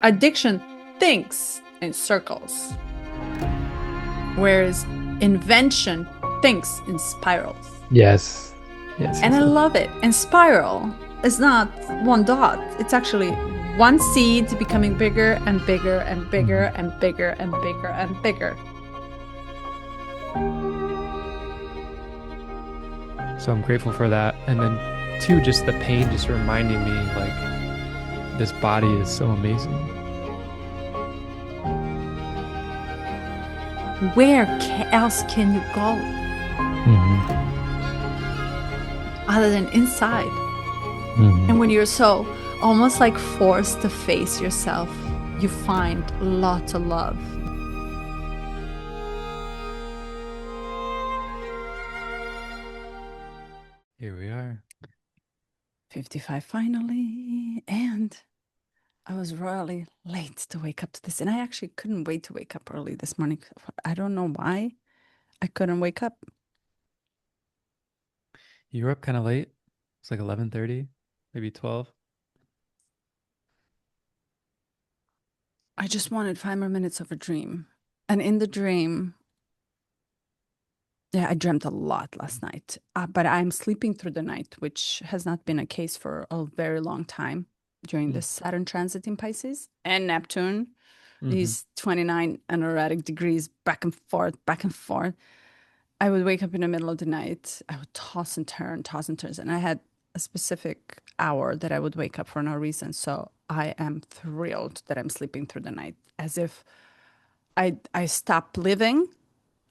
Addiction thinks in circles, whereas invention thinks in spirals. Yes. Yes, And yes, I yes. love it. And spiral is not one dot, it's actually one seed becoming bigger and bigger and bigger Mhm. and bigger and bigger and bigger. So I'm grateful for that. And then two, just the pain just reminding me like this body is so amazing. Where else can you go Hmm. other than inside? And Hmm. when you're so almost like forced to face yourself, you find lots of love. Here we are. 55 finally. And I was royally late to wake up to this. And I actually couldn't wait to wake up early this morning. I don't know why I couldn't wake up. You were up kind of late. It's like 11:30, maybe 12. I just wanted 5 more minutes of a dream. And in the dream, yeah, I dreamt a lot last night. But I'm sleeping through the night, which has not been a case for a very long time during Mm. this Saturn transit in Pisces and Neptune. Hmm. These 29 erratic degrees back and forth, back and forth. I would wake up in the middle of the night. I would toss and turn. And I had a specific hour that I would wake up for no reason. So I am thrilled that I'm sleeping through the night as if I stop living,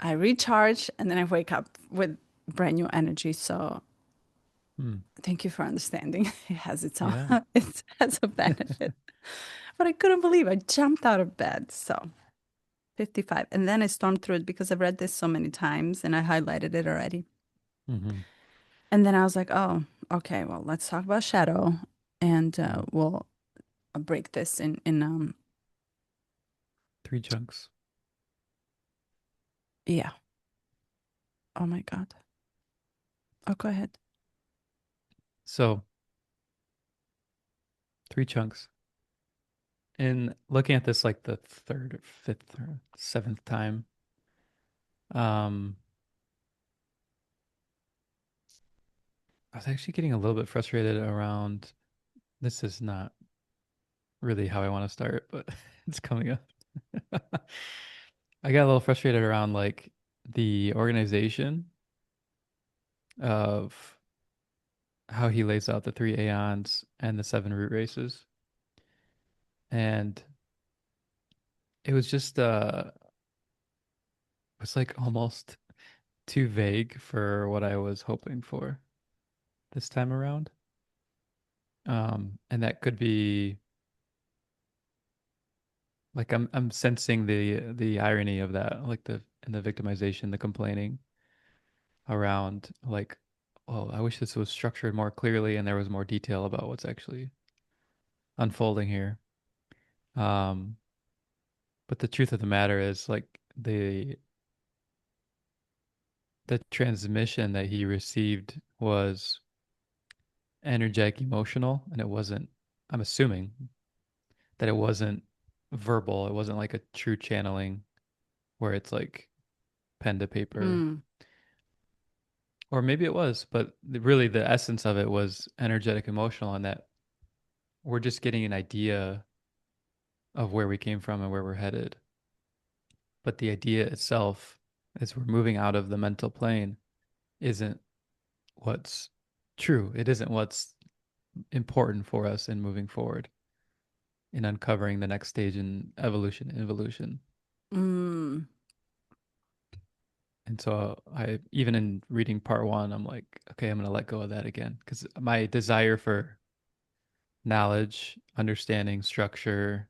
I recharge, and then I wake up with brand new energy. So Mm. thank you for understanding. It has its own, Yeah. it has a benefit. But I couldn't believe I jumped out of bed. So 55. And then I stormed through it because I've read this so many times and I highlighted it already. Hmm. And then I was like, oh, okay, well, let's talk about shadow and Mm. we'll break this in 3 chunks. yeah. Oh my God. Oh, go ahead. So 3 chunks. In looking at this like the third or fifth or seventh time, um, I was actually getting a little bit frustrated around this is not really how I want to start, but it's coming up. I got a little frustrated around like the organization of how he lays out the 3 aeons and the 7 root races. And it was just it was like almost too vague for what I was hoping for this time around. And that could be like I'm sensing the irony of that, like the and the victimization, the complaining around like, oh, I wish this was structured more clearly and there was more detail about what's actually unfolding here. Um, but the truth of the matter is like the transmission that he received was energetic, emotional, and it wasn't, I'm assuming that it wasn't verbal. It wasn't like a true channeling where it's like pen to paper. Mm, Or maybe it was, but really the essence of it was energetic, emotional, and that we're just getting an idea of where we came from and where we're headed. But the idea itself, as we're moving out of the mental plane, isn't what's true. It isn't what's important for us in moving forward, in uncovering the next stage in evolution, involution. mm, And so I, even in reading part one, I'm like, okay, I'm going to let go of that again because my desire for knowledge, understanding, structure,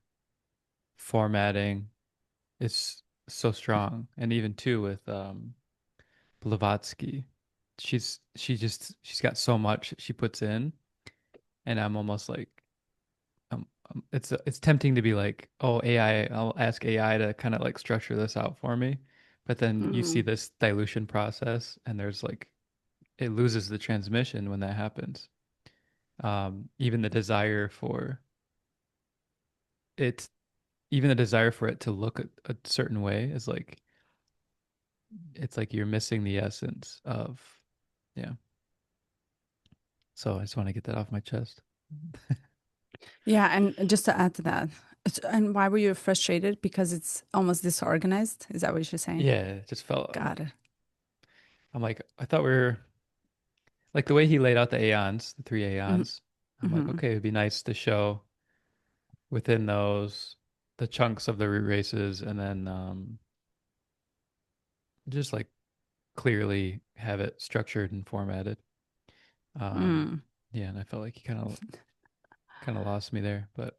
formatting is so strong. And even too with Blavatsky, she's got so much she puts in, and I'm almost like it's tempting to be like, oh, AI, I'll ask AI to kind of like structure this out for me. But then you see mm. this dilution process, and there's like it loses the transmission when that happens. Even the desire for it's even the desire for it to look a certain way is like it's like you're missing the essence of, yeah. So I just want to get that off my chest. Yeah, and just to add to that, and why were you frustrated? Because it's almost disorganized. Is that what you're saying? Yeah, it just felt. Got it. I'm like, I thought we were like the way he laid out the aeons, the three Hmm. aeons. I'm like, Hmm. okay, it'd be nice to show within those the chunks of the root races, and then just like clearly have it structured and formatted. Um, Mm, yeah, and I felt like he kind of lost me there, but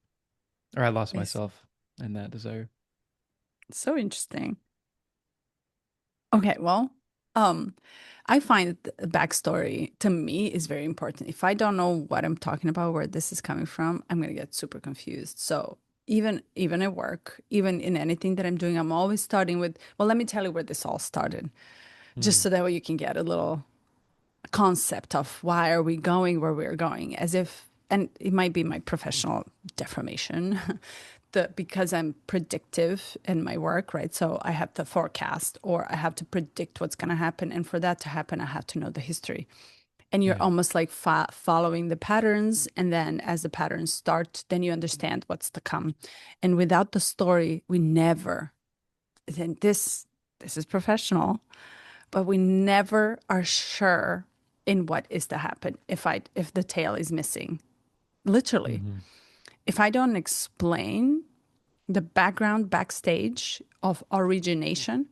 or I lost I see. myself in that desire. So interesting. Okay, well, um, I find that the backstory to me is very important. If I don't know what I'm talking about, where this is coming from, I'm gonna get super confused. So even at work, even in anything that I'm doing, I'm always starting with, well, let me tell you where this all started, just Hmm. so that way you can get a little concept of why are we going where we're going, as if, and it might be my professional deformation, because I'm predictive in my work, right? So I have to forecast or I have to predict what's going to happen. And for that to happen, I have to know the history. And you're Yeah. almost like following the patterns. And then as the patterns start, then you understand what's to come. And without the story, we never, then this is professional, but we never are sure in what is to happen if the tail is missing. Literally. Hmm. If I don't explain the background backstage of origination,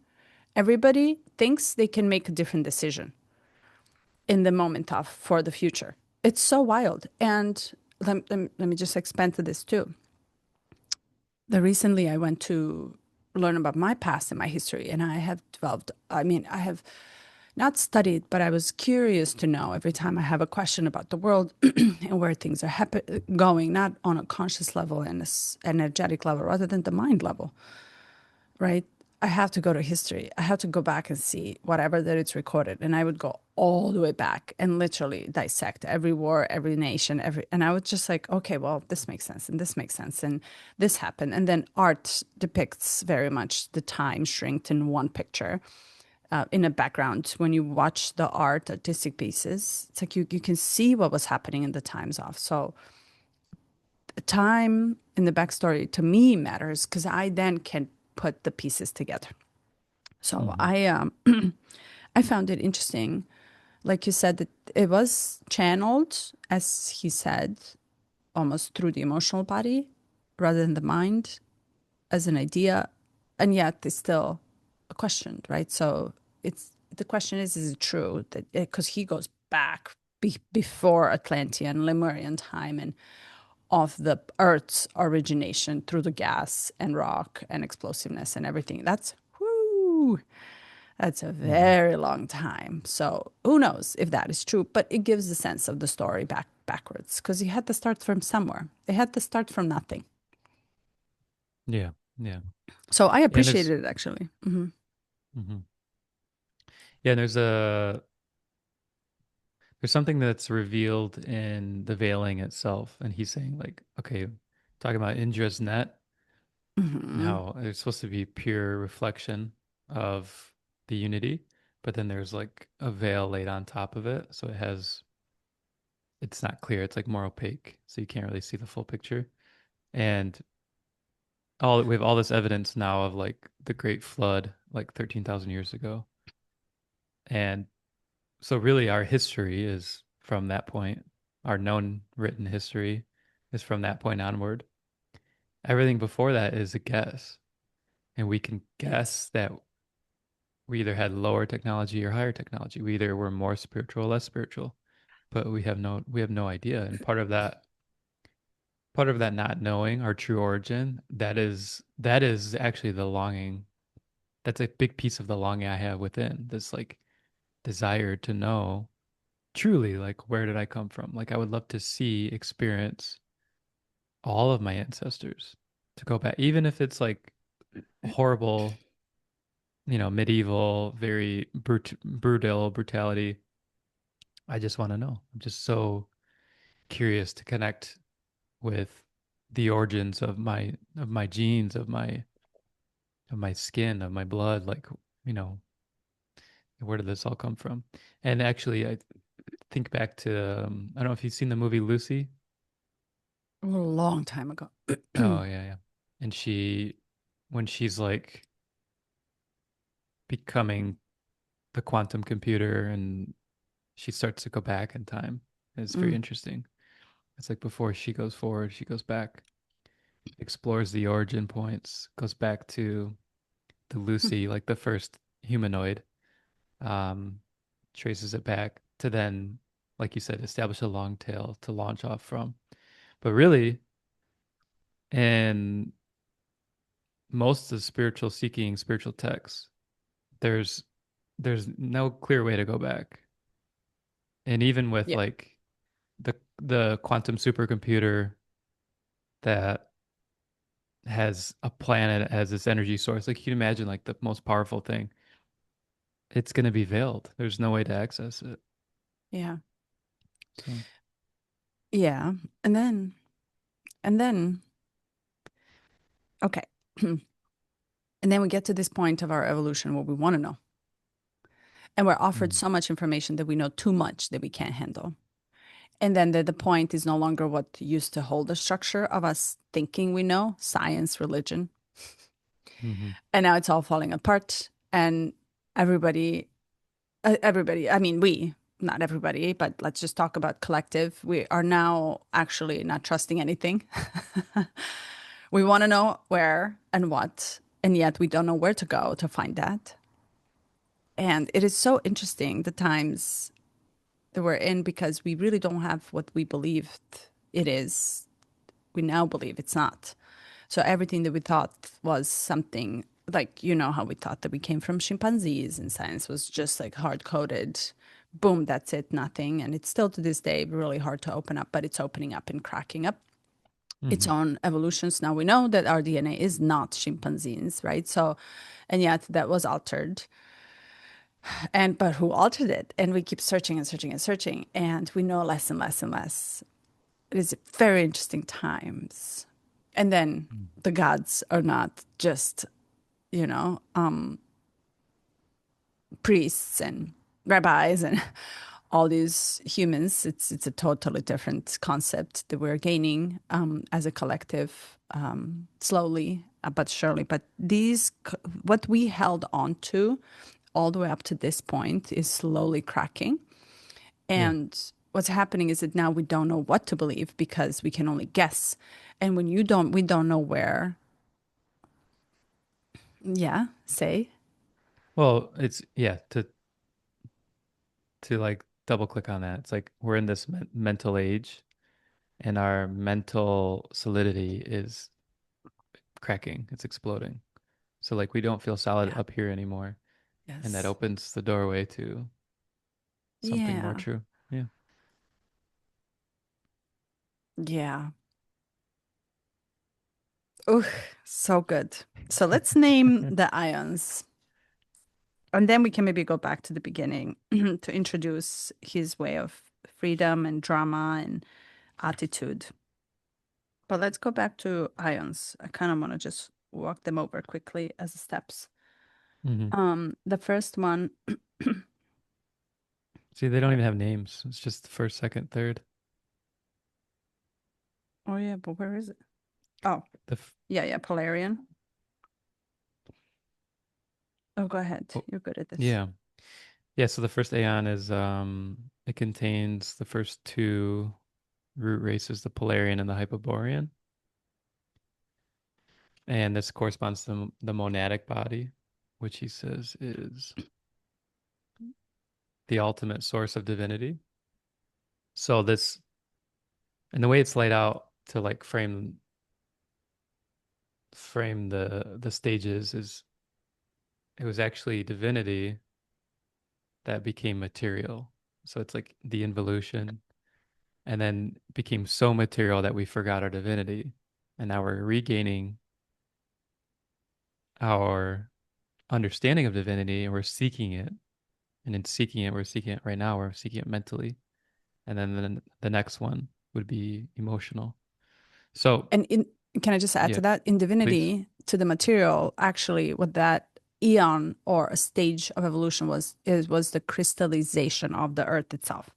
everybody thinks they can make a different decision in the moment of for the future. It's so wild. And let me just expand to this too. The recently I went to learn about my past and my history, and I have developed, I mean, I have not studied, but I was curious to know every time I have a question about the world and where things are going, not on a conscious level and energetic level, rather than the mind level, right? I have to go to history. I have to go back and see whatever that it's recorded. And I would go all the way back and literally dissect every war, every nation, and I was just like, okay, well, this makes sense and this makes sense and this happened. And then art depicts very much the time shrinked in one picture. In a background, when you watch the artistic pieces, it's like you can see what was happening in the times off. So the time in the backstory to me matters because I then can put the pieces together. So Hmm. I found it interesting, like you said, that it was channeled, as he said, almost through the emotional body rather than the mind as an idea, and yet it's still a question, right? So it's the question is it true that because he goes back before Atlantean, Lemurian time and of the Earth's origination through the gas and rock and explosiveness and everything. That's whoo. That's a Hmm. very long time. So who knows if that is true? But it gives the sense of the story backwards because you had to start from somewhere. They had to start from nothing. Yeah. Yeah. So I Yeah. And there's, appreciated it actually. Hmm. hmm yeah, and there's something that's revealed in the veiling itself. And he's saying like, okay, talking about Indra's net, Hmm. how it's supposed to be pure reflection of the unity, but then there's like a veil laid on top of it. So it's not clear. It's like more opaque. So you can't really see the full picture. And we have all this evidence now of like the Great Flood, like 13,000 years ago. And so really our history is from that point. Our known written history is from that point onward. Everything before that is a guess. And we can Yes. guess that we either had lower technology or higher technology. We either were more spiritual or less spiritual, but we have no idea. And part of that not knowing our true origin, that is actually the longing. That's a big piece of the longing I have within this like desire to know truly like where did I come from? Like I would love to see, experience all of my ancestors, to go back, even if it's like horrible, medieval, very brutality. I just want to know. I'm just so curious to connect with. the origins of my genes, of my skin, of my blood, like, you know, where did this all come from? And actually, I think back to I don't know if you've seen the movie Lucy. A long time ago. Oh yeah, yeah. And when she's like becoming the quantum computer and she starts to go back in time. It's very Mm, interesting. It's like before she goes forward, she goes back, explores the origin points, goes back to the Lucy, like the first humanoid, um, traces it back to then, like you said, establish a long tail to launch off from. But really, in most of the spiritual seeking, spiritual texts, there's there's no clear way to go back. And even with yeah, like the quantum supercomputer that has a planet as its energy source, like you can imagine like the most powerful thing, it's going to be veiled. There's no way to access it. yeah, So, yeah. And then, and then, okay. And then we get to this point of our evolution where we want to know. And we're offered mm, so much information that we know too much that we can't handle. And then the point is no longer what used to hold the structure of us thinking we know, science, religion. mhm, And now it's all falling apart. And everybody, everybody, I mean, not everybody, but let's just talk about collective. We are now actually not trusting anything. We want to know where and what, and yet we don't know where to go to find that. And it is so interesting the times that we're in because we really don't have what we believed it is. We now believe it's not. So everything that we thought was something like, you know, how we thought that we came from chimpanzees and science was just like hard coded. Boom, that's it, nothing. And it's still to this day really hard to open up, but it's opening up and cracking up its mhm. own evolutions. Now we know that our DNA is not chimpanzees, right? So, and yet that was altered. And but who altered it? And we keep searching and searching and searching, and we know less and less and less. It is very interesting times. And then Mm. the gods are not just, you know, priests and rabbis and all these humans. It's a totally different concept that we're gaining as a collective, slowly but surely. But what we held on to all the way up to this point is slowly cracking. Yeah. And what's happening is that now we don't know what to believe because we can only guess. And when you don't, we don't know where. Yeah, say. Well, it's yeah, to like double click on that. It's like we're in this mental age and our mental solidity is cracking. It's exploding. So like we don't feel solid Yeah. up here anymore, and that Yes. opens the doorway to something more Yeah. true. Yeah. Yeah. Oh, so good. So let's name the ions. And then we can maybe go back to the beginning to introduce his way of freedom and drama and attitude. But let's go back to ions. I kind of want to just walk them over quickly as steps. Hmm. The first one, See, they don't even have names. It's just the first, second, third. oh yeah, but where is it? Oh, The f yeah, yeah, Polarian. Oh, go ahead. oh, You're good at this. yeah. Yeah, so the first Aeon is it contains the first two root races, the Polarian and the Hyperborean. And this corresponds to the monadic body, which he says is the ultimate source of divinity. So this and the way it's laid out to like frame the stages is it was actually divinity that became material. So it's like the involution and then became so material that we forgot our divinity. And now we're regaining our understanding of divinity and we're seeking it. And in seeking it, we're seeking it right now, we're seeking it mentally. And then the next one would be emotional. So, And in can I just add yeah, to that? In please. divinity, to the material, actually, what that eon or a stage of evolution was the crystallization of the earth itself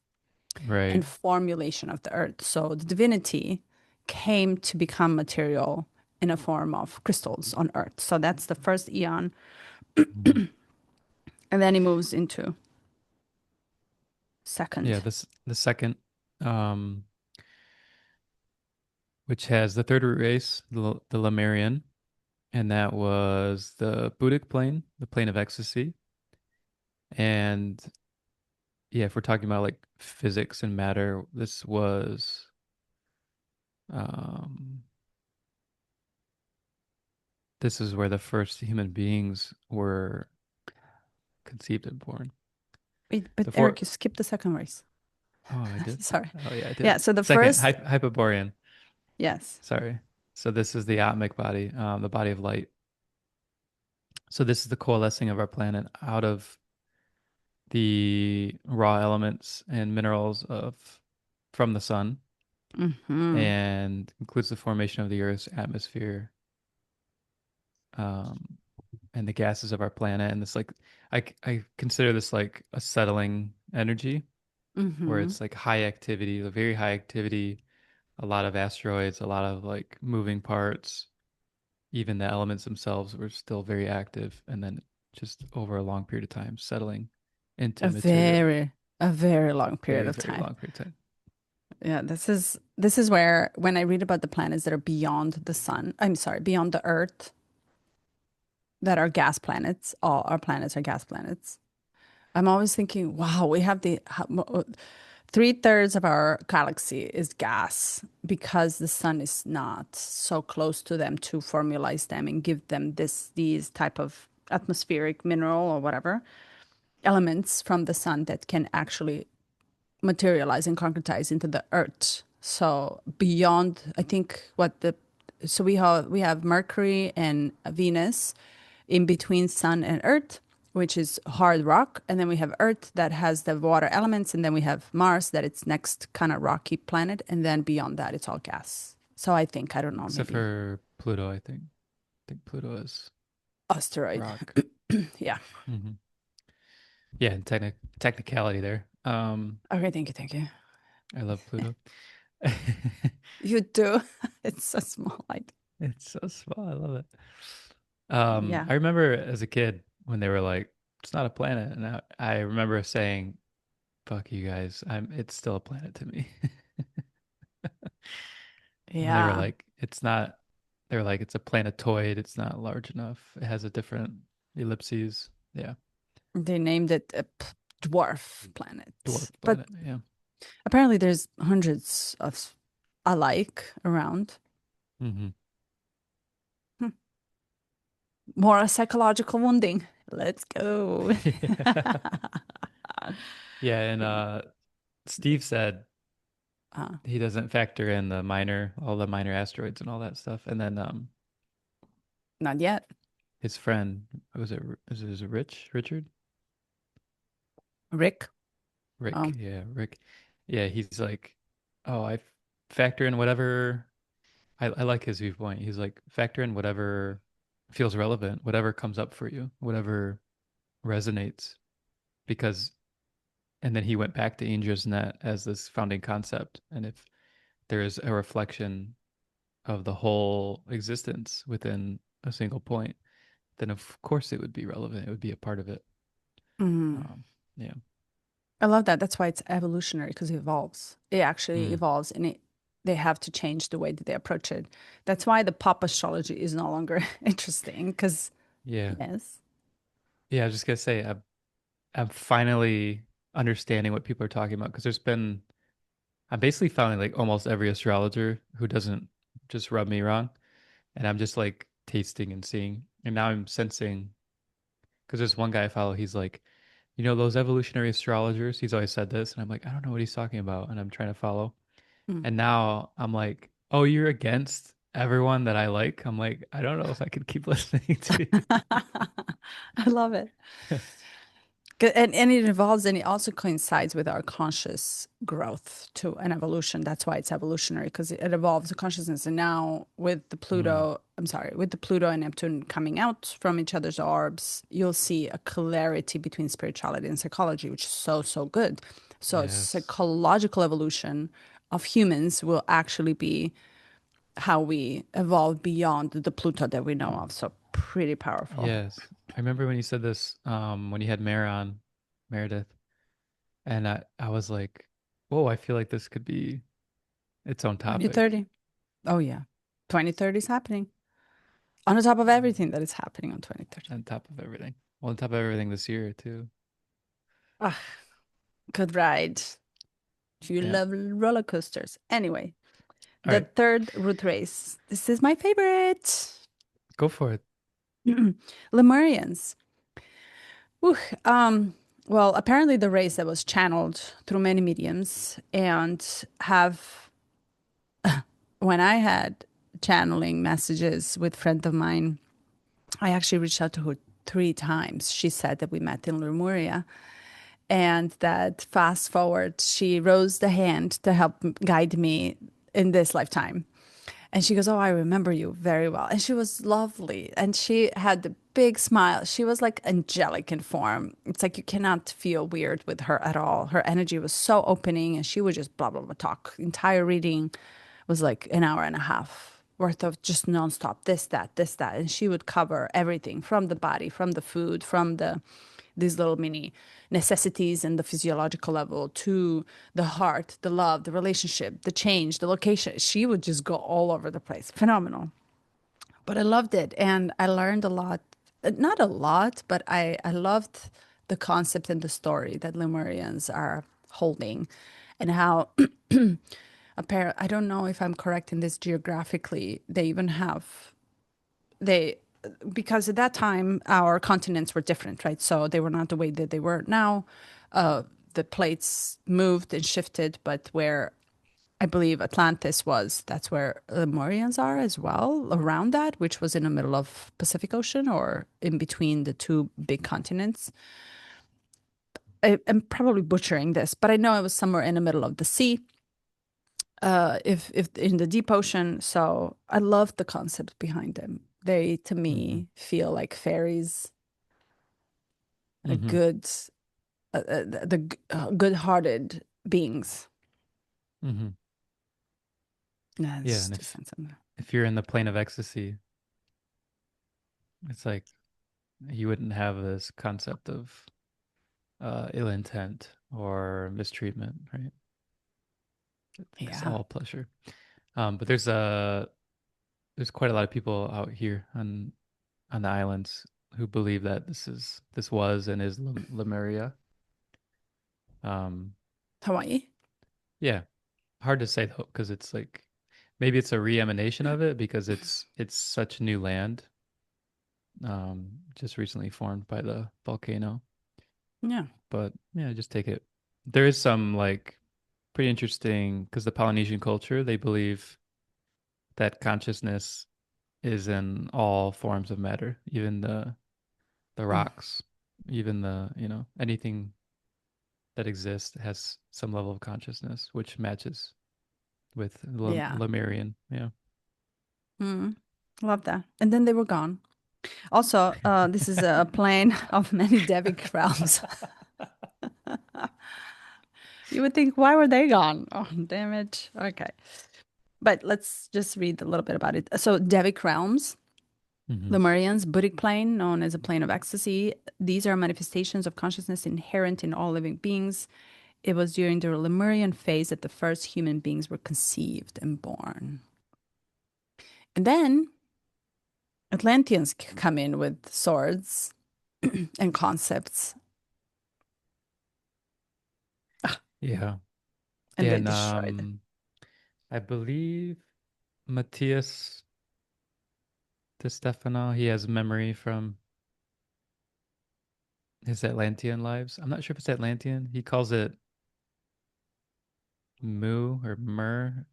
Right. and formulation of the earth. So the divinity came to become material in a form of crystals on earth. So that's the first eon. Mhm. And then it moves into Yeah, second. this the second, um, which has the third root race, the Lemurian, and that was the Buddhic plane, the plane of ecstasy. And yeah, if we're talking about like physics and matter, um, this is where the first human beings were conceived and born. Wait, but The four, Eric, you skipped the second race. oh, I did. Sorry. Oh yeah, I Yeah, did. so the Second, first, Hyperborean. yes. Sorry. So this is the atomic body, the body of light. So this is the coalescing of our planet out of the raw elements and minerals of from the sun, Hmm. and includes the formation of the Earth's atmosphere, um, and the gases of our planet. And this like I consider this like a settling energy where Hmm. it's like high activity, a very high activity, a lot of asteroids, a lot of like moving parts. Even the elements themselves were still very active, and then just over a long period of time settling into A material. very, a very long period Very, of very time. long period of time. Yeah, this is where when I read about the planets that are beyond the sun, I'm sorry, beyond the earth, that are gas planets, all our planets are gas planets. I'm always thinking, wow, we have the 3/3 of our galaxy is gas because the sun is not so close to them to formalize them and give them these type of atmospheric mineral or whatever elements from the sun that can actually materialize and concretize into the earth. So beyond, I think what the so we have Mercury and Venus in between Sun and Earth, which is hard rock, and then we have Earth that has the water elements, and then we have Mars that it's next kind of rocky planet, and then beyond that it's all gas. So I think I don't know, Except maybe for Pluto, I think. I think Pluto is asteroid. rock. Yeah. Hmm. Yeah, and technicality there. Okay, thank you. I love Pluto. You do. It's so small. It's so small. I love it. Yeah. I remember as a kid when they were like, "It's not a planet," and I remember saying, "Fuck you guys, it's still a planet to me." And they were Yeah. like, "It's not." They were like, "It's a planetoid. It's not large enough. It has a different ellipses." Yeah, They named it a dwarf dwarf planet. But planet. Yeah. apparently there's hundreds of alike around. Hmm. Hmm. More psychological wounding. Let's go. Yeah. Yeah, and Steve said uh, he doesn't factor in all the minor asteroids and all that stuff. And then Not yet. his friend, was it Richard? Rick. Rick, Um, yeah, Rick. Yeah, he's like, oh, factor in whatever. I like his viewpoint. He's like, factor in whatever feels relevant, whatever comes up for you, whatever resonates. Because, and then he went back to Indra's net as this founding concept. And if there is a reflection of the whole existence within a single point, then of course it would be relevant. It would be a part of it. mm. Um, yeah. I love that. That's why it's evolutionary because it evolves. It actually Mm, evolves and they have to change the way that they approach it. That's why the pop astrology is no longer interesting because, yeah. yes. Yeah. I was just gonna say, I'm finally understanding what people are talking about because I'm basically finding like almost every astrologer who doesn't just rub me wrong. And I'm just like tasting and seeing. And now I'm sensing because there's one guy I follow, he's like, those evolutionary astrologers, he's always said this. And I'm like, I don't know what he's talking about. And I'm trying to follow. Mm. And now I'm like, oh, you're against everyone that I like. I'm like, I don't know if I could keep listening to you. I love it. And it evolves and it also coincides with our conscious growth to an evolution. That's why it's evolutionary because it evolves the consciousness. And now with the Mm, Pluto, I'm sorry, with the Pluto and Neptune coming out from each other's orbs, you'll see a clarity between spirituality and psychology, which is so, so good. So yes. psychological evolution of humans will actually be how we evolve beyond the Pluto that we know of. So pretty powerful. Yes. I remember when you said this, when you had Mare on, Meredith, and I was like, whoa, I feel like this could be its own topic 2030. Oh, yeah. 2030 is happening on the top of everything that is happening on 2030. on top of everything. Well, on top of everything this year too. Ah, good ride. If you Yeah. love roller coasters. Anyway, All the right, third root race. This is my favorite. go for it. Lemurians. Whew, well, apparently the race that was channeled through many mediums and have when I had channeling messages with a friend of mine, I actually reached out to her 3 times. She said that we met in Lemuria and that fast forward, she rose the hand to help guide me in this lifetime. And she goes, "Oh, I remember you very well." And she was lovely. And she had the big smile. She was like angelic in form. It's like you cannot feel weird with her at all. Her energy was so opening and she would just blah, blah, blah talk. Entire reading was like an hour and a half worth of just nonstop this, that, this, that. And she would cover everything from the body, from the food, from these little mini necessities and the physiological level to the heart, the love, the relationship, the change, the location. She would just go all over the place. Phenomenal. But I loved it and I learned a lot. Not a lot, but I loved the concept and the story that Lemurians are holding and how apparent I don't know if I'm correct in this geographically. They even have they because at that time our continents were different, right? So they were not the way that they were now. The plates moved and shifted, but where I believe Atlantis was, that's where Lemurians are as well, around that, which was in the middle of Pacific Ocean or in between the two big continents. I'm probably butchering this, but I know it was somewhere in the middle of the sea, if in the deep ocean. So I love the concept behind them. They, to Mm-hmm. me, feel like fairies, a Mm-hmm. good, good-hearted beings. Mm-hmm. Yeah, That's and two cents on that. if you're in the plane of ecstasy, it's like you wouldn't have this concept of ill intent or mistreatment, right? It's Yeah. all pleasure. But there's quite a lot of people out here on the islands who believe that this was and is Lemuria. Um, Hawaii. yeah, hard to say though, because it's like maybe it's a re-emanation of it because it's such new land, just recently formed by the volcano. Yeah. But yeah, just take it. There is some like pretty interesting because the Polynesian culture, they believe that consciousness is in all forms of matter, even the Mm. rocks, even anything that exists has some level of consciousness, which matches with Yeah. Lemurian. Yeah. Mm. Love that. And then they were gone. Also, this is a plane of many Devic realms. You would think, why were they gone? Oh, damn it. Okay. But let's just read a little bit about it. So, Devic realms, Hmm. Lemurians, Buddhic plane, known as a plane of ecstasy. These are manifestations of consciousness inherent in all living beings. It was during the Lemurian phase that the first human beings were conceived and born. And then Atlanteans come in with swords and concepts, Yeah. and they And destroyed it. I believe Matthias De Stefano, he has memory from his Atlantean lives. I'm not sure if it's Atlantean. He calls it Mu or Mer.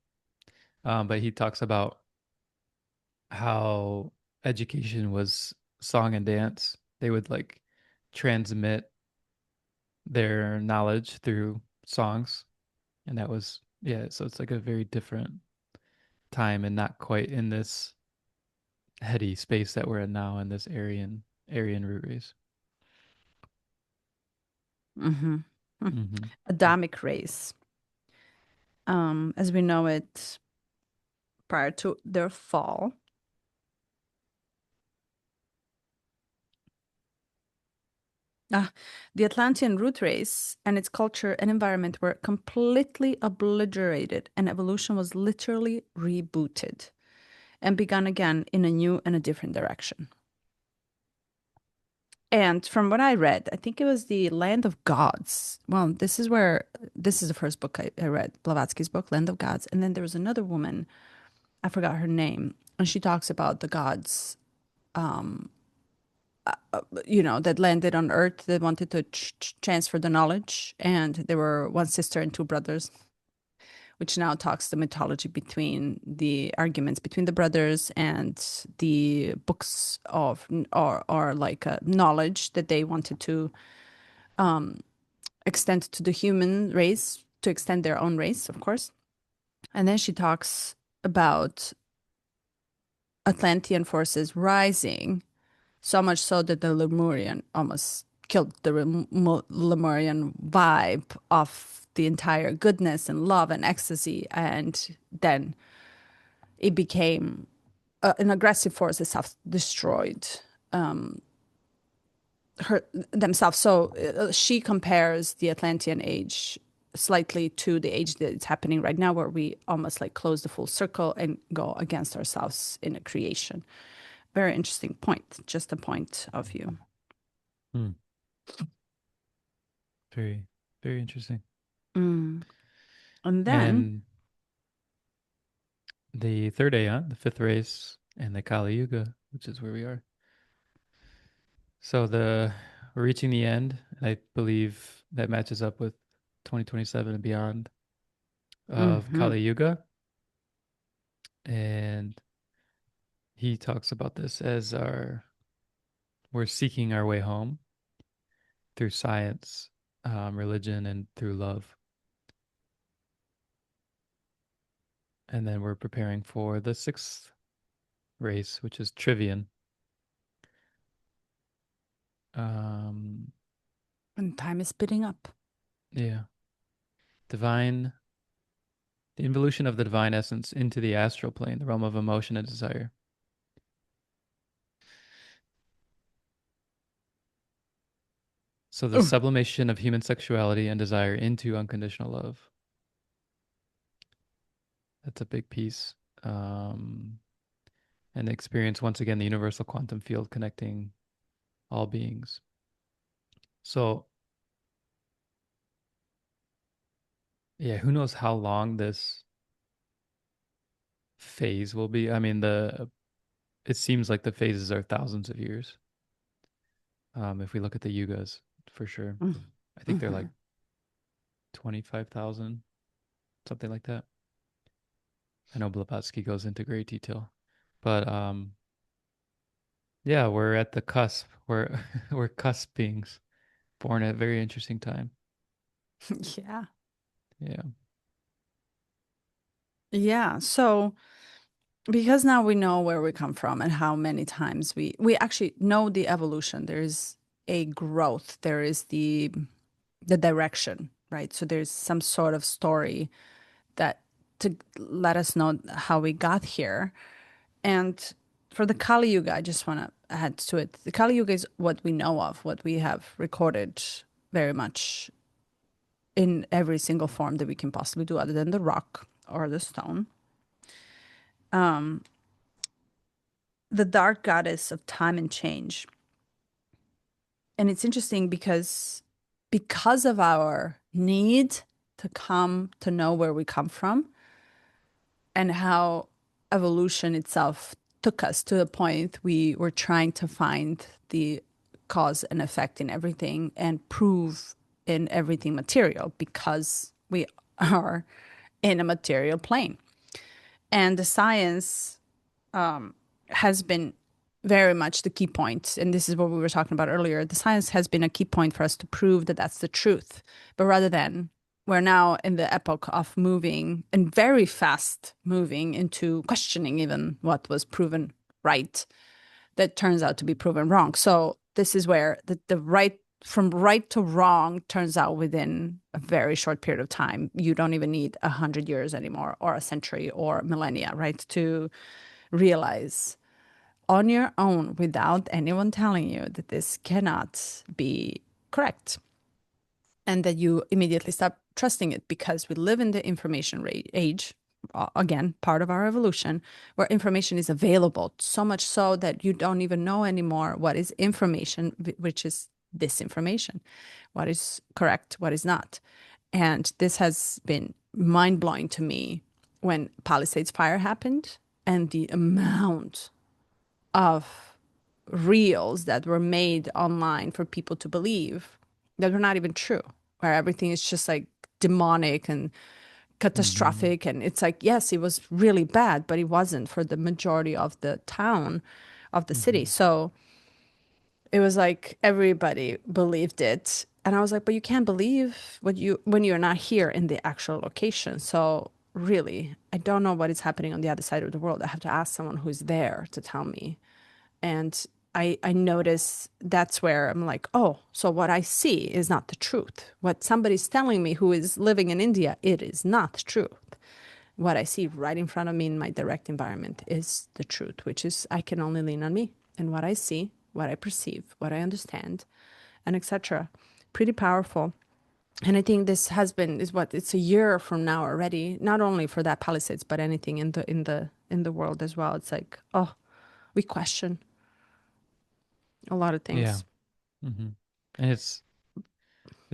But he talks about how education was song and dance. They would like transmit. their knowledge through songs. And that was, yeah, so it's like a very different time and not quite in this heady space that we're in now in this Aryan root race. Mm-hmm. Mm-hmm. Adamic race, as we know it prior to their fall. Ah, the Atlantean root race and its culture and environment were completely obliterated, and evolution was literally rebooted and begun again in a new and a different direction. And from what I read, I think it was the Land of Gods. Well, this is the first book I read, Blavatsky's book, Land of Gods. And then there was another woman, I forgot her name, and she talks about the gods, that landed on Earth that wanted to transfer the knowledge. And there were one sister and two brothers, which now talks the mythology between the arguments between the brothers and the books of or like knowledge that they wanted to extend to the human race, to extend their own race, of course. And then she talks about Atlantean forces rising, so much so that the Lemurian almost killed the Lemurian vibe of the entire goodness and love and ecstasy. And then it became an aggressive force that self-destroyed her themselves. So she compares the Atlantean age slightly to the age that it's happening right now, where we almost like close the full circle and go against ourselves in a creation. Very interesting point. Just a point of view. Mm. Very, very interesting. Mm. And then, And the third aeon, the fifth race, and the Kali Yuga, which is where we are. So we're reaching the end, and I believe that matches up with 2027 and beyond of mhm. Kali Yuga. And he talks about this as we're seeking our way home through science, religion, and through love. And then we're preparing for the sixth race, which is Trivian. Um, And time is speeding up. yeah, divine, the involution of the divine essence into the astral plane, the realm of emotion and desire. So the Ooh. sublimation of human sexuality and desire into unconditional love. That's a big piece. Um, and experience once again the universal quantum field connecting all beings. So yeah, who knows how long this phase will be? I mean, the it seems like the phases are thousands of years. If we look at the yugas, for sure. I think they're like Mhm. 25,000, something like that. I know Blavatsky goes into great detail, but yeah, we're at the cusp. We're we're cusp beings born at a very interesting time. Yeah. Yeah. Yeah. So because now we know where we come from and how many times we actually know the evolution. There is a growth. There is the direction, right? So there's some sort of story that to let us know how we got here. And for the Kali Yuga, I just want to add to it. The Kali Yuga is what we know of, what we have recorded very much in every single form that we can possibly do, other than the rock or the stone. The dark goddess of time and change. And it's interesting because of our need to come to know where we come from and how evolution itself took us to the point we were trying to find the cause and effect in everything and prove in everything material because we are in a material plane. And the science has been very much the key point. And this is what we were talking about earlier. The science has been a key point for us to prove that that's the truth. But rather than, we're now in the epoch of moving and very fast moving into questioning even what was proven right that turns out to be proven wrong. So this is where the right from right to wrong turns out within a very short period of time. You don't even need 100 years anymore, or a century, or millennia, right, to realize on your own without anyone telling you that this cannot be correct, and that you immediately stop trusting it, because we live in the information age, again, part of our evolution, where information is available, so much so that you don't even know anymore what is information, which is disinformation, what is correct, what is not. And this has been mind blowing to me when Palisades fire happened, and the amount of reels that were made online for people to believe that were not even true, where everything is just like demonic and Hmm. catastrophic. And it's like, yes, it was really bad, but it wasn't for the majority of the town, of the city. Hmm. So it was like everybody believed it. And I was like, but you can't believe what you when you're not here in the actual location. So really, I don't know what is happening on the other side of the world. I have to ask someone who's there to tell me. And I notice that's where I'm like, oh, so what I see is not the truth. What somebody's telling me who is living in India, it is not the truth. What I see right in front of me in my direct environment is the truth, which is I can only lean on me and what I see, what I perceive, what I understand, and etc. Pretty powerful. And I think this has been is what it's a year from now already, not only for that Palisades, but anything in the world as well. It's like, oh, we question a lot of Yeah. things Hmm. And it's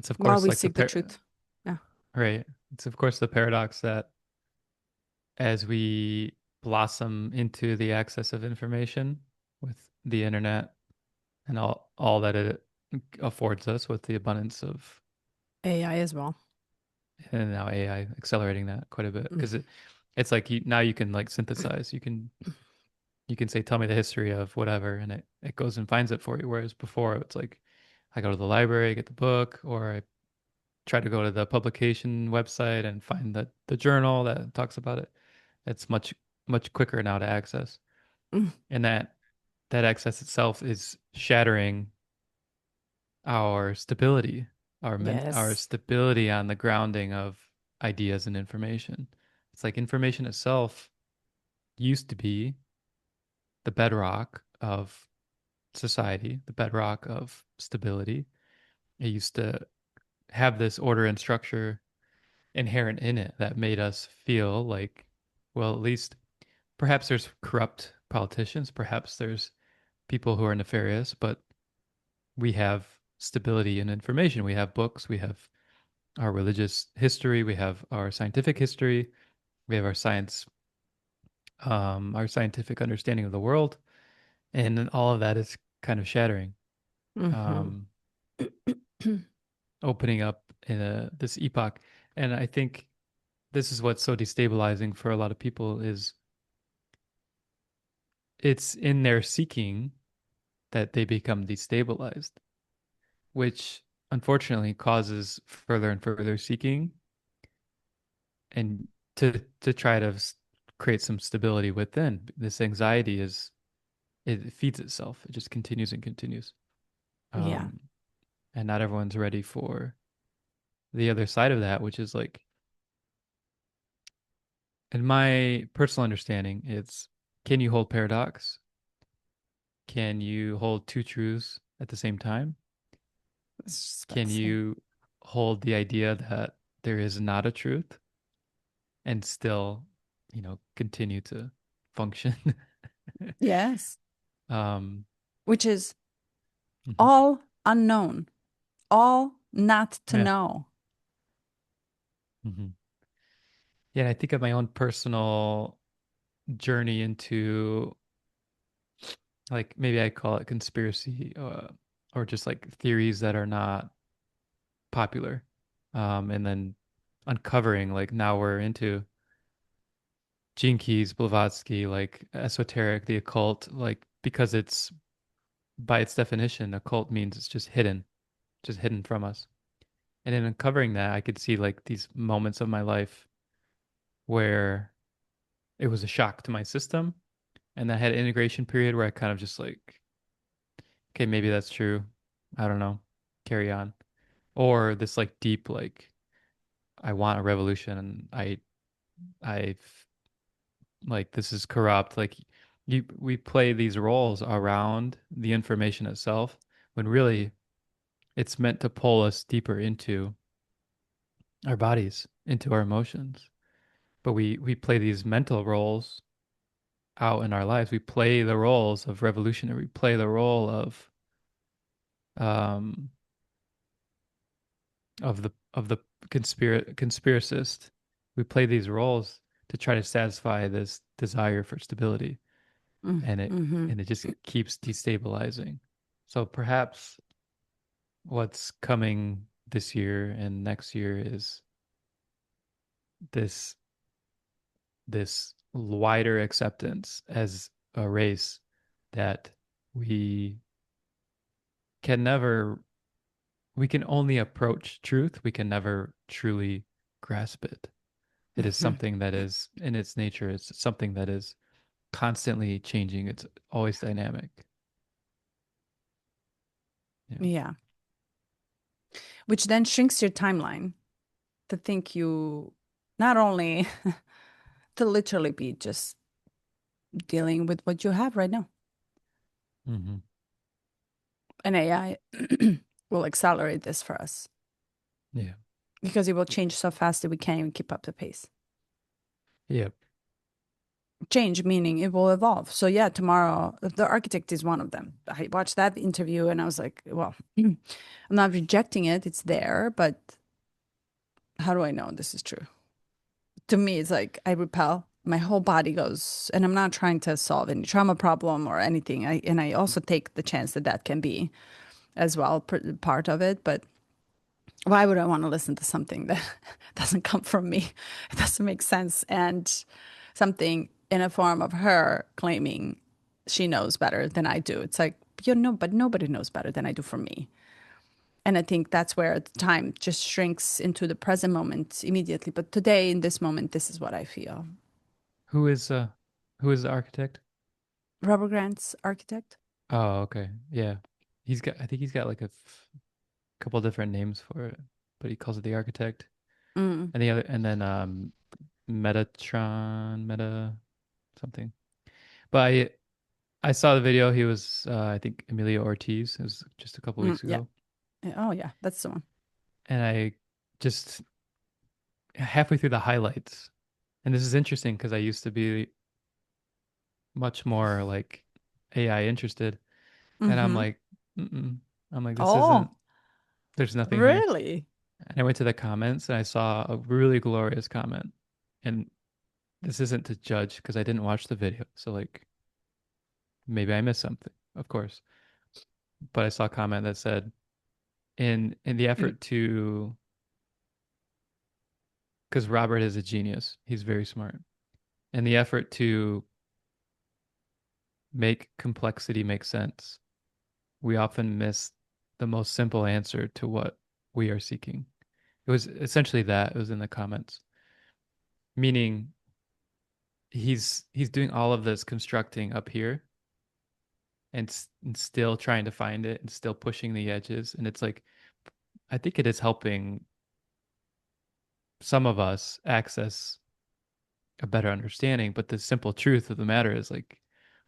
of while course we like the seek the truth. Yeah. right. It's of course the paradox that as we blossom into the access of information with the internet and all that it affords us with the abundance of, AI as well. and now AI accelerating that quite a bit Mm. because it's like now you can like synthesize. You can say, tell me the history of whatever, and it goes and finds it for you. Whereas before it's like I go to the library, get the book, or I try to go to the publication website and find the journal that talks about it. It's much quicker now to access. Mm. And that access itself is shattering our stability, our Yes. stability on the grounding of ideas and information. It's like information itself used to be the bedrock of society, the bedrock of stability. It used to have this order and structure inherent in it that made us feel like, well, at least perhaps there's corrupt politicians, perhaps there's people who are nefarious, but we have stability in information. We have books, we have our religious history, we have our scientific history, we have our scientific understanding of the world, and all of that is kind of shattering, Hmm. um, opening up in this epoch. And I think this is what's so destabilizing for a lot of people is it's in their seeking that they become destabilized, which unfortunately causes further and further seeking and to try to create some stability within. This anxiety is it feeds itself. It just continues and continues. Yeah. Um, and not everyone's ready for the other side of that, which is like, in my personal understanding, it's can you hold paradox? Can you hold two truths at the same time? I was just about Can to say. you hold the idea that there is not a truth and still, continue to function? Yes. um, Which is mhm. all unknown, all not to Yeah. know. Hmm. Yeah, and I think of my own personal journey into like maybe I call it conspiracy or just like theories that are not popular. And then uncovering like now we're into Gene Keys, Blavatsky, like esoteric, the occult, like because it's by its definition, occult means it's just hidden from us. And in uncovering that, I could see like these moments of my life where it was a shock to my system. And I had an integration period where I kind of just like, okay, maybe that's true. I don't know. Carry on. Or this like deep, like, I want a revolution and I like this is corrupt. Like we play these roles around the information itself when really it's meant to pull us deeper into our bodies, into our emotions. But we play these mental roles out in our lives. We play the roles of revolutionary. We play the role um of the conspiracist. We play these roles to try to satisfy this desire for stability, and Mm-hmm. it just keeps destabilizing. So perhaps what's coming this year and next year is this this wider acceptance as a race that we can never we can only approach truth. We can never truly grasp it. It is Mm-hmm. something that is in its nature, it's something that is constantly changing. It's always dynamic. Yeah. Yeah. Which then shrinks your timeline to think you not only to literally be just dealing with what you have right now. Hmm. And AI will accelerate this for us Yeah. because it will change so fast that we can't even keep up the pace. Yep. Change meaning it will evolve. So yeah, tomorrow the architect is one of them. I watched that interview and I was like, well, I'm not rejecting it. It's there, but how do I know this is true? To me, it's like I repel. My whole body goes, and I'm not trying to solve any trauma problem or anything. I also take the chance that that can be as well part of it. But why would I want to listen to something that doesn't come from me? It doesn't make sense. And something in a form of her claiming she knows better than I do. It's like, you know, but nobody knows better than I do for me. And I think that's where the time just shrinks into the present moment immediately. But today, in this moment, this is what I feel. Who is uh who is the architect? Robert Grant's architect. Oh, okay. Yeah. I think he's got like couple different names for it, but he calls it the architect. Mm, And then Metatron, Meta something. But I saw the video. He was I think Emilio Ortiz. It was just a couple weeks yeah. ago. Oh, yeah. That's the one. And I just halfway through the highlights. And this is interesting because I used to be much more like AI interested. And I'm Mm-hmm. like, mm-mm. I'm like, this isn't, Oh, there's nothing here. really? And I went to the comments and I saw a really glorious comment. And this isn't to judge because I didn't watch the video. So like maybe I missed something, of course. But I saw a comment that said, in the effort to, because Robert is a genius, he's very smart. In the effort to make complexity make sense, we often miss the most simple answer to what we are seeking. It was essentially that. It was in the comments, meaning he's doing all of this constructing up here and still trying to find it and still pushing the edges. And it's like I think it is helping some of us access a better understanding. But the simple truth of the matter is like,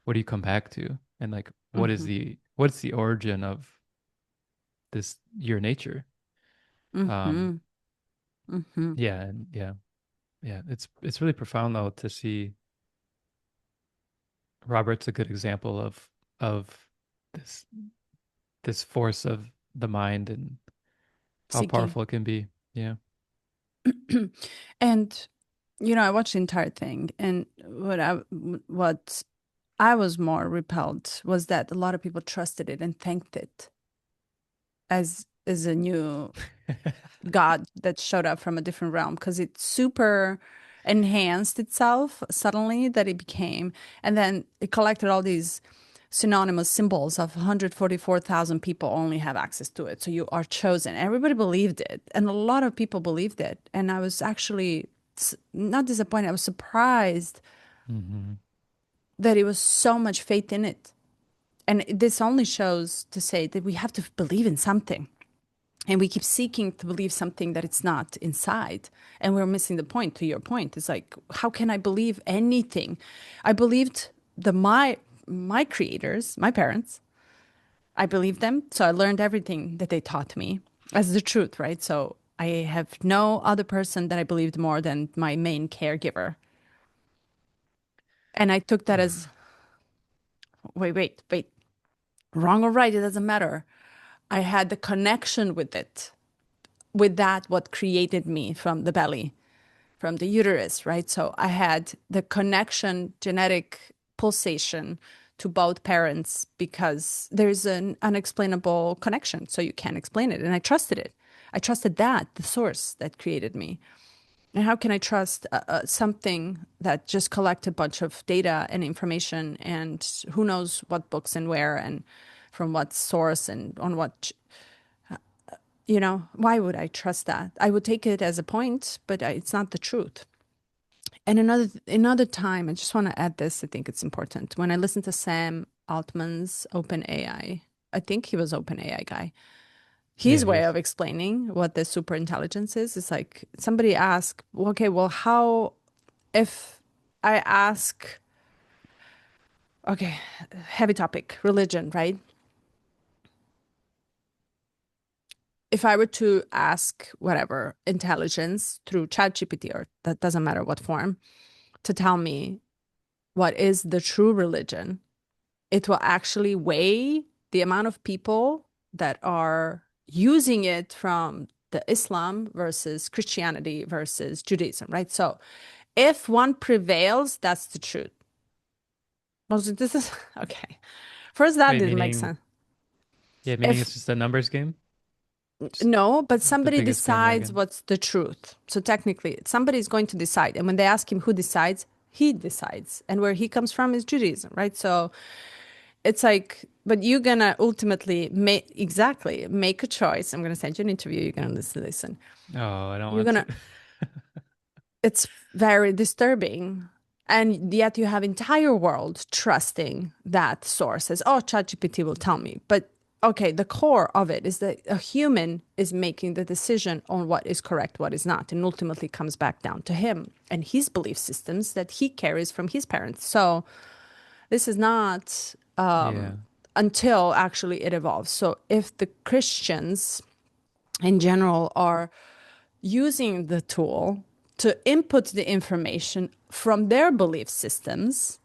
what do you come back to? And like, Mm-hmm. what's the origin of this your nature? Um, Mm-hmm. Mm-hmm. yeah, and yeah. It's really profound though to see Robert's a good example of this this force of the mind and how Seeking. powerful it can be. Yeah. And I watched the entire thing, and what I was more repelled was that a lot of people trusted it and thanked it as a new god that showed up from a different realm because it super enhanced itself suddenly that it became, and then it collected all these synonymous symbols of 144,000 people only have access to it. So you are chosen. Everybody believed it. And a lot of people believed it. And I was actually not disappointed. I was surprised Hmm. that it was so much faith in it. And this only shows to say that we have to believe in something. And we keep seeking to believe something that it's not inside. And we're missing the point, to your point. It's like, how can I believe anything? I believed my creators, my parents. I believed them. So I learned everything that they taught me as the truth, right? So I have no other person that I believed more than my main caregiver. And I took that as, wait, wrong or right, it doesn't matter. I had the connection with it, with that, what created me from the belly, from the uterus, right? So I had the connection, genetic pulsation to both parents because there's an unexplainable connection. So you can't explain it. And I trusted it. I trusted that, the source that created me. And how can I trust something that just collected a bunch of data and information and who knows what books and where and from what source and on what, why would I trust that? I would take it as a point, but it's not the truth. And another time, I just want to add this. I think it's important. When I listened to Sam Altman's Open AI, I think he was Open AI guy. Yeah, His he way is. of explaining what the super intelligence is like somebody asked, okay, well, how if I ask, okay, heavy topic, religion, right? If I were to ask whatever intelligence through ChatGPT or that doesn't matter what form to tell me what is the true religion, it will actually weigh the amount of people that are using it from the Islam versus Christianity versus Judaism, right? So if one prevails, that's the truth. Well, so this is okay. First, that Wait, didn't make meaning, sense. yeah, meaning If it's just a numbers game? Just no, but the somebody biggest decides bandwagon. what's the truth. So technically, somebody is going to decide. And when they ask him who decides, he decides. And where he comes from is Judaism, right? So it's like, but you're gonna ultimately make a choice. I'm gonna send you an interview. You're gonna listen. Oh, I don't You're want to. gonna. It's very disturbing, and yet you have entire world trusting that source as, oh, ChatGPT will tell me. But okay, the core of it is that a human is making the decision on what is correct, what is not, and ultimately comes back down to him and his belief systems that he carries from his parents. So this is not Yeah. until actually it evolves. So if the Christians in general are using the tool to input the information from their belief systems,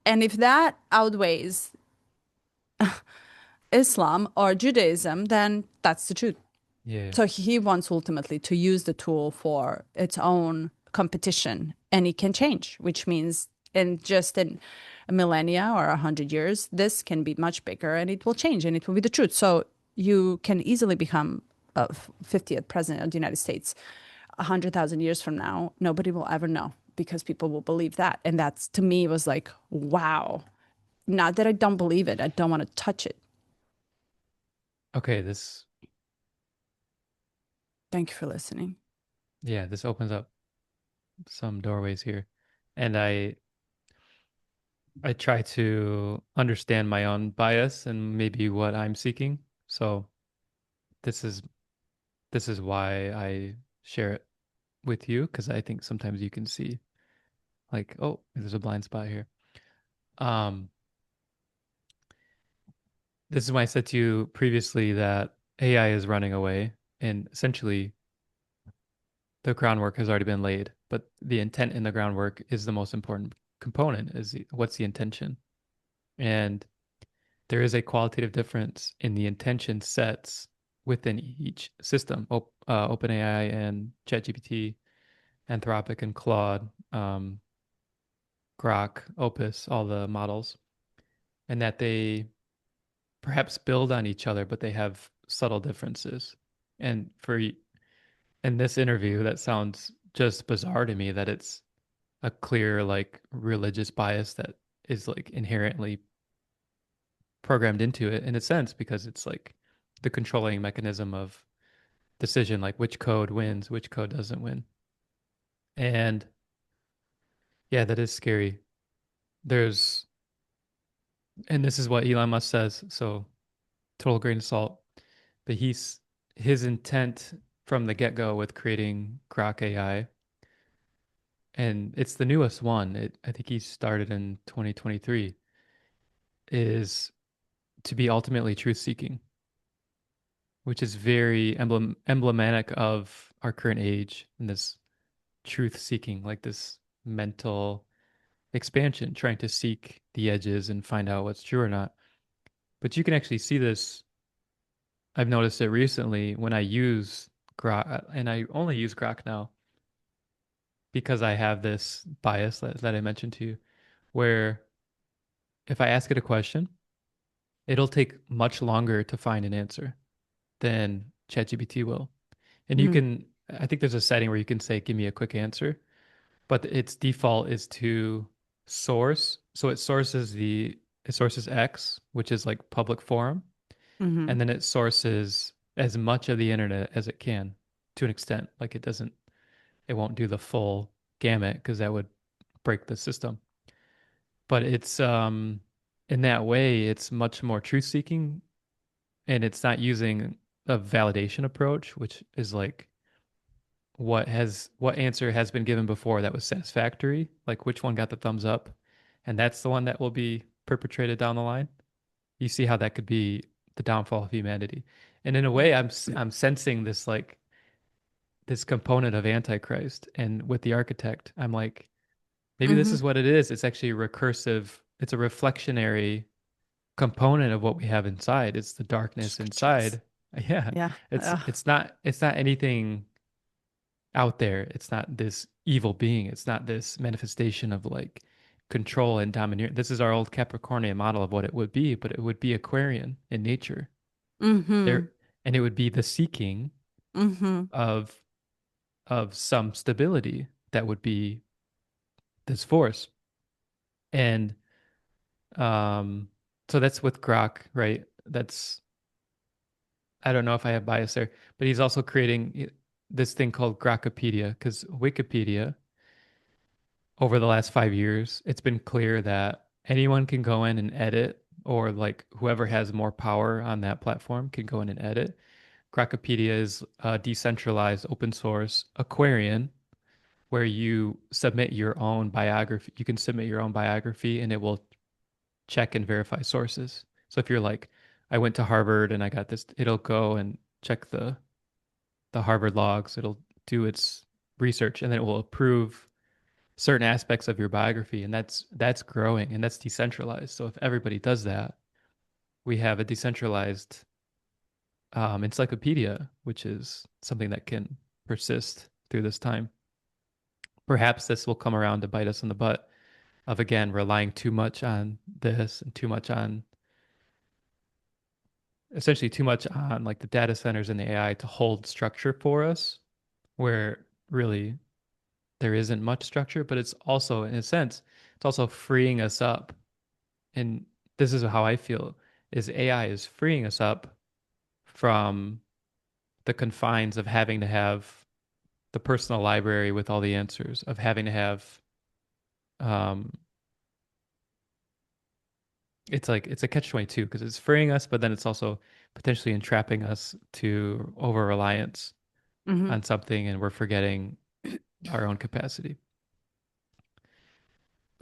and if that outweighs Islam or Judaism, then that's the truth. Yeah. So he wants ultimately to use the tool for its own competition, and it can change, which means in a millennia or 100 years, this can be much bigger and it will change and it will be the truth. So you can easily become a 50th president of the United States 100,000 years from now. Nobody will ever know because people will believe that. And that's to me was like, wow. Not that I don't believe it, I don't want to touch it. Okay, this, Thank you for listening. yeah, this opens up some doorways here. And I try to understand my own bias and maybe what I'm seeking. So this is this is why I share it with you, because I think sometimes you can see like, oh, there's a blind spot here. Um, this is why I said to you previously that AI is running away, and essentially the groundwork has already been laid, but the intent in the groundwork is the most important component. What's the intention? And there is a qualitative difference in the intention sets within each system. OpenAI and ChatGPT, Anthropic and Claude, Grok, Opus, all the models, and that they perhaps build on each other, but they have subtle differences. And for in this interview, that sounds just bizarre to me that it's a clear like religious bias that is like inherently programmed into it in a sense because it's like the controlling mechanism of decision, like which code wins, which code doesn't win. And yeah, that is scary. There's, and this is what Elon Musk says, so total grain of salt. But his intent from the get-go with creating Grok AI, and it's the newest one. I think he started in 2023, is to be ultimately truth-seeking, which is very emblematic of our current age and this truth-seeking, like this mental expansion, trying to seek the edges and find out what's true or not. But you can actually see this. I've noticed it recently when I use Grok, and I only use Grok now because I have this bias that I mentioned to you, where if I ask it a question, it'll take much longer to find an answer than ChatGPT will. And you Mm-hmm. can, I think there's a setting where you can say, give me a quick answer, but its default is to source. So it sources X, which is like public forum, Mm-hmm. and then it sources as much of the internet as it can to an extent. Like it won't do the full gamut because that would break the system. But it's in that way, it's much more truth seeking and it's not using a validation approach, which is like what answer has been given before that was satisfactory, like which one got the thumbs up, and that's the one that will be perpetrated down the line. You see how that could be the downfall of humanity. And in a way, I'm sensing this like this component of Antichrist. And with the architect, I'm like, maybe this Mm-hmm. is what it is. It's actually recursive. It's a reflectionary component of what we have inside. It's the darkness Scriptures. inside. Yeah. Yeah. It's not anything out there. It's not this evil being. It's not this manifestation of like control and domineering. This is our old Capricornian model of what it would be, but it would be Aquarian in nature. Mm-hmm. There and it would be the seeking Mm-hmm. of some stability that would be this force. And um so that's with Grok, right? That's I don't know if I have bias there, but he's also creating this thing called Grokopedia because Wikipedia over the last 5 years, it's been clear that anyone can go in and edit, or like whoever has more power on that platform can go in and edit. Grokopedia is a decentralized open source Aquarian where you submit your own biography. You can submit your own biography and it will check and verify sources. So if you're like, I went to Harvard and I got this, it'll go and check the Harvard logs. It'll do its research and then it will approve certain aspects of your biography, and that's growing and that's decentralized. So if everybody does that, we have a decentralized encyclopedia, which is something that can persist through this time. Perhaps this will come around to bite us in the butt of again relying too much on this and too much on essentially too much on like the data centers and the AI to hold structure for us, where really there isn't much structure, but it's also in a sense, it's also freeing us up. And this is how I feel is AI is freeing us up from the confines of having to have the personal library with all the answers, of having to have um it's like it's a catch-22 because it's freeing us, but then it's also potentially entrapping us to over reliance Mm-hmm. on something and we're forgetting our own capacity.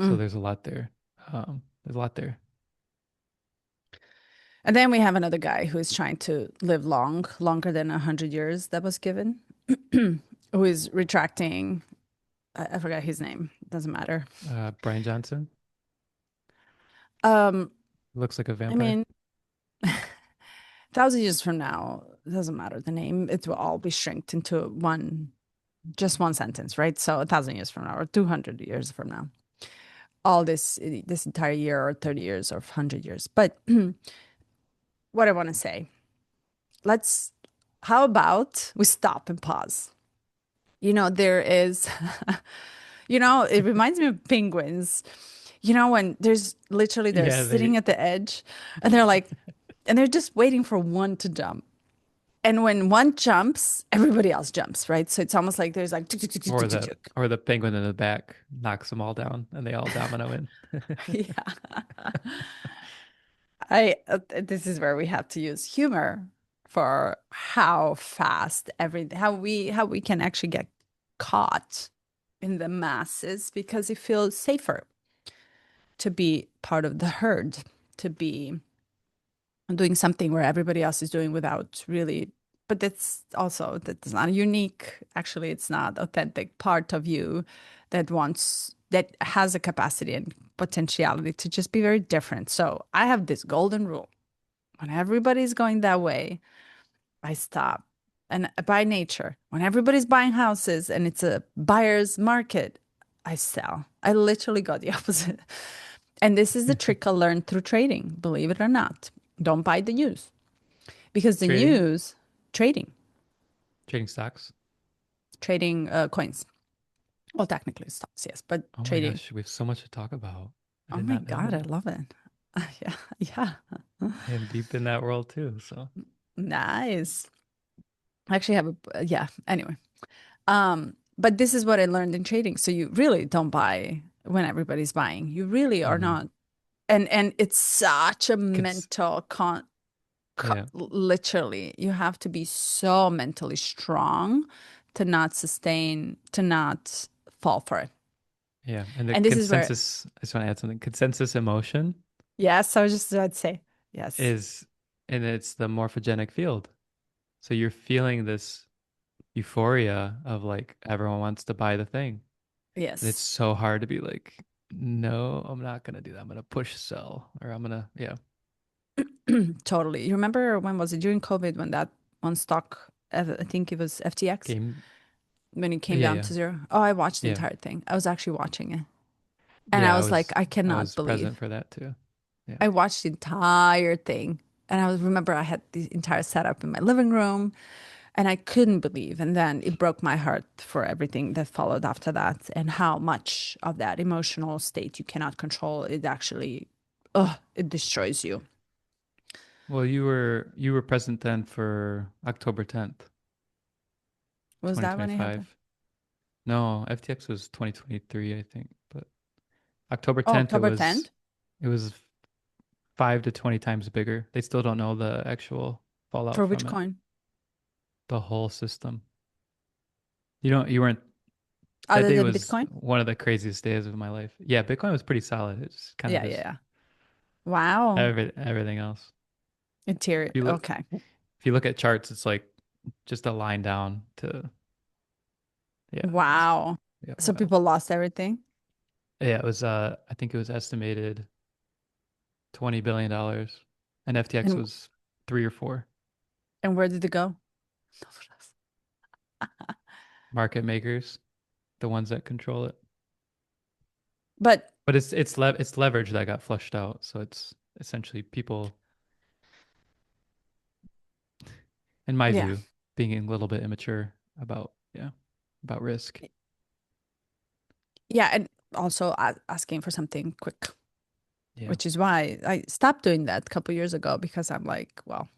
So Mm. there's a lot there. There's a lot there. And then we have another guy who is trying to live longer than 100 years that was given, who is retracting. I forgot his name. Doesn't matter. Brian Johnson Um, looks like a I vampire. mean, 1,000 years from now, it doesn't matter the name. It will all be shrinked into just one sentence, right? So 1,000 years from now, or 200 years from now, all this entire year, or 30 years, or 100 years. But what I want to say, let's. How about we stop and pause? There is, it reminds me of penguins. You know, when there's literally they're Yeah, sitting they at the edge and they're like, and they're just waiting for one to jump. And when one jumps, everybody else jumps, right? So it's almost like there's like tuk, tuk, tuk, tuk, tuk, tuk, tuk. or the penguin in the back knocks them all down and they all domino in. Yeah. I this is where we have to use humor for how fast how we can actually get caught in the masses because it feels safer to be part of the herd, to be doing something where everybody else is doing without really, but that's not a unique, actually it's not authentic part of you that has a capacity and potentiality to just be very different. So I have this golden rule. When everybody's going that way, I stop. And by nature, when everybody's buying houses and it's a buyer's market, I sell. I literally go the opposite. And this is the trick I learned through trading, believe it or not. Don't buy the news because the Trading, news, trading, trading stocks. trading coins. Well, technically stocks, yes, but Oh my trading. gosh, we have so much to talk about. I Oh did my not know God, I that. love it. Yeah, yeah. I am deep in that world too. So, Nice. I actually have yeah, anyway. But this is what I learned in trading. So you really don't buy when everybody's buying. You really are hmm not. And it's such a Cons mental yeah, literally, you have to be so mentally strong to not sustain, to not fall for it. yeah. And the And this is where, consensus, I just want to add something. Consensus emotion yes, I was just about to say, yes, is, and it's the morphogenic field. So you're feeling this euphoria of like everyone wants to buy the thing. And it's yes, so hard to be like, no, I'm not gonna do that. I'm gonna push sell or I'm gonna, yeah. totally. You remember when was it during COVID when that one stock, I think it was FTX, Game. when it came Yeah, down yeah. to zero? Oh, I watched the Yeah. entire thing. I was actually watching it. And I Yeah, was like, I I cannot was believe. present for that too. Yeah. I watched the entire thing. And remember I had the entire setup in my living room and I couldn't believe. And then it broke my heart for everything that followed after that and how much of that emotional state you cannot control. It actually, it destroys you. Well, you were present then for October 10th, Was that when it happened? 2025. No, FTX was 2023, I think. But October Oh, 10th, October 10th? it was 5 to 20 times bigger. They still don't know the actual fallout For which from it. coin? The whole system. You weren't, that Other day than was Bitcoin? one of the craziest days of my life. Yeah, Bitcoin was pretty solid. It's kind of Yeah, yeah, just yeah. Wow. everything else. Interior. If you look, Okay. if you look at charts, it's like just a line down to, yeah, it's, Wow. yeah, So wild. people lost everything. Yeah, it was I think it was estimated $20 billion and FTX And was 3 or 4. and where did it go? Market makers, the ones that control it. But But it's leverage that got flushed out. So it's essentially people, in my yeah. view, being a little bit immature about, yeah, about risk. Yeah, and also asking for something quick, Yeah. which is why I stopped doing that a couple years ago because I'm like, well,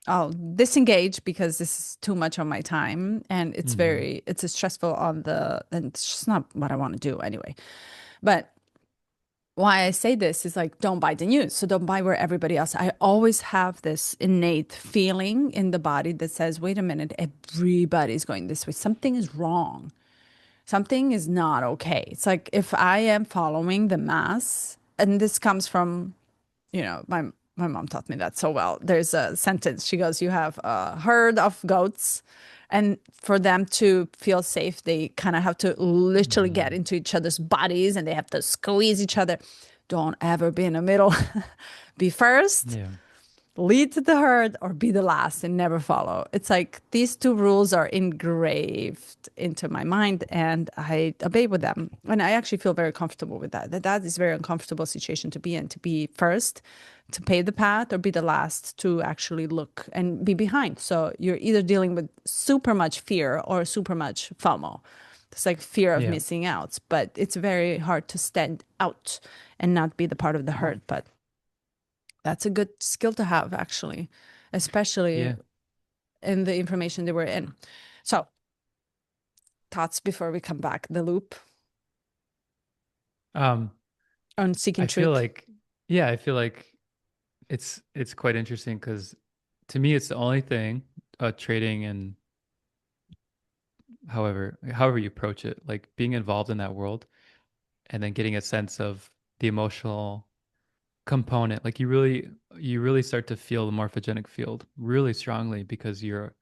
I'll disengage because this is too much on my time and hmm it's a stressful and it's just not what I want to do anyway. But why I say this is like, don't buy the news. So don't buy where everybody else. I always have this innate feeling in the body that says, wait a minute, everybody's going this way. Something is wrong. Something is not okay. It's like if I am following the mass, and this comes from, my mom taught me that so well. There's a sentence. She goes, "You have a herd of goats, and for them to feel safe, they kind of have to literally get hmm into each other's bodies, and they have to squeeze each other. Don't ever be in the middle. Be first, Yeah. lead to the herd or be the last and never follow. It's like these two rules are engraved into my mind and I obey with them. And I actually feel very comfortable with that. That is a very uncomfortable situation to be in, to be first, to pave the path or be the last to actually look and be behind. So you're either dealing with super much fear or super much FOMO. It's like fear of Yeah. missing out, but it's very hard to stand out and not be the part of the herd. But that's a good skill to have, actually, especially Yeah. in the information that we're in. So, thoughts before we come back, the loop Um, on seeking I feel truth. like, yeah, I feel like it's quite interesting because to me it's the only thing trading and however you approach it, like being involved in that world and then getting a sense of the emotional component. Like you really start to feel the morphogenic field really strongly because your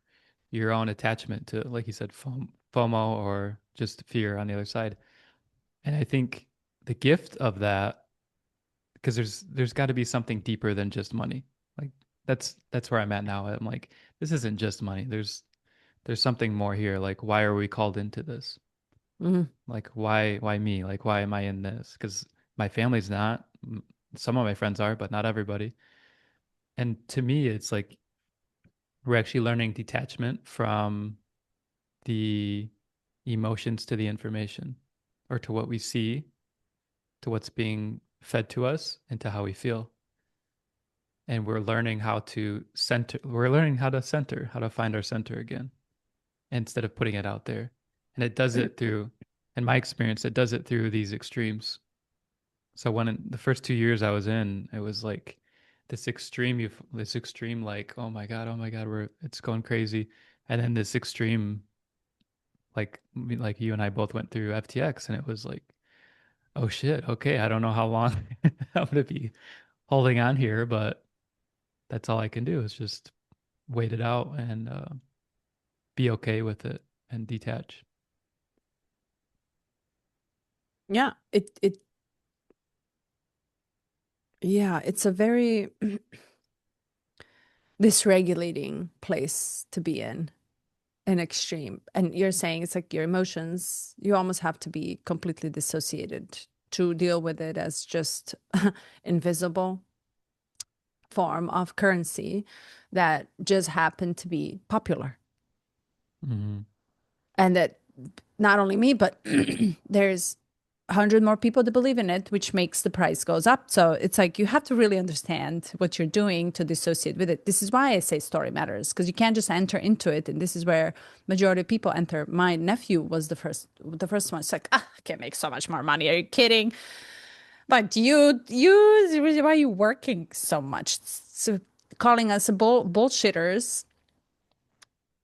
own attachment to, like you said, FOMO or just fear on the other side. And I think the gift of that, because there's got to be something deeper than just money. Like that's where I'm at now. I'm like, this isn't just money. There's something more here. Like, why are we called into this? Mhm. Like, why me? Like, why am I in this? Because my family's not. Some of my friends are, but not everybody. And to me, it's like we're actually learning detachment from the emotions to the information, or to what we see, to what's being fed to us, and to how we feel. And we're learning how to center. We're learning how to find our center again, instead of putting it out there. And it does it through, in my experience, it does it through these extremes. So when in the first 2 years I was in, it was like this extreme, like, oh my God, it's going crazy. And then this extreme, like you and I both went through FTX, and it was like, oh shit, okay, I don't know how long I'm gonna be holding on here, but that's all I can do is just wait it out and be okay with it and detach. Yeah, yeah, it's a very dysregulating place to be in, an extreme. And you're saying it's like your emotions, you almost have to be completely dissociated to deal with it as just invisible form of currency that just happened to be popular. Hmm. And that not only me, but there's 100 more people that believe in it, which makes the price goes up. So it's like you have to really understand what you're doing to dissociate with it. This is why I say story matters, because you can't just enter into it. And this is where majority of people enter. My nephew was the first one. It's like, I can't make so much more money. Are you kidding? But why are you working so much? So calling us bullshitters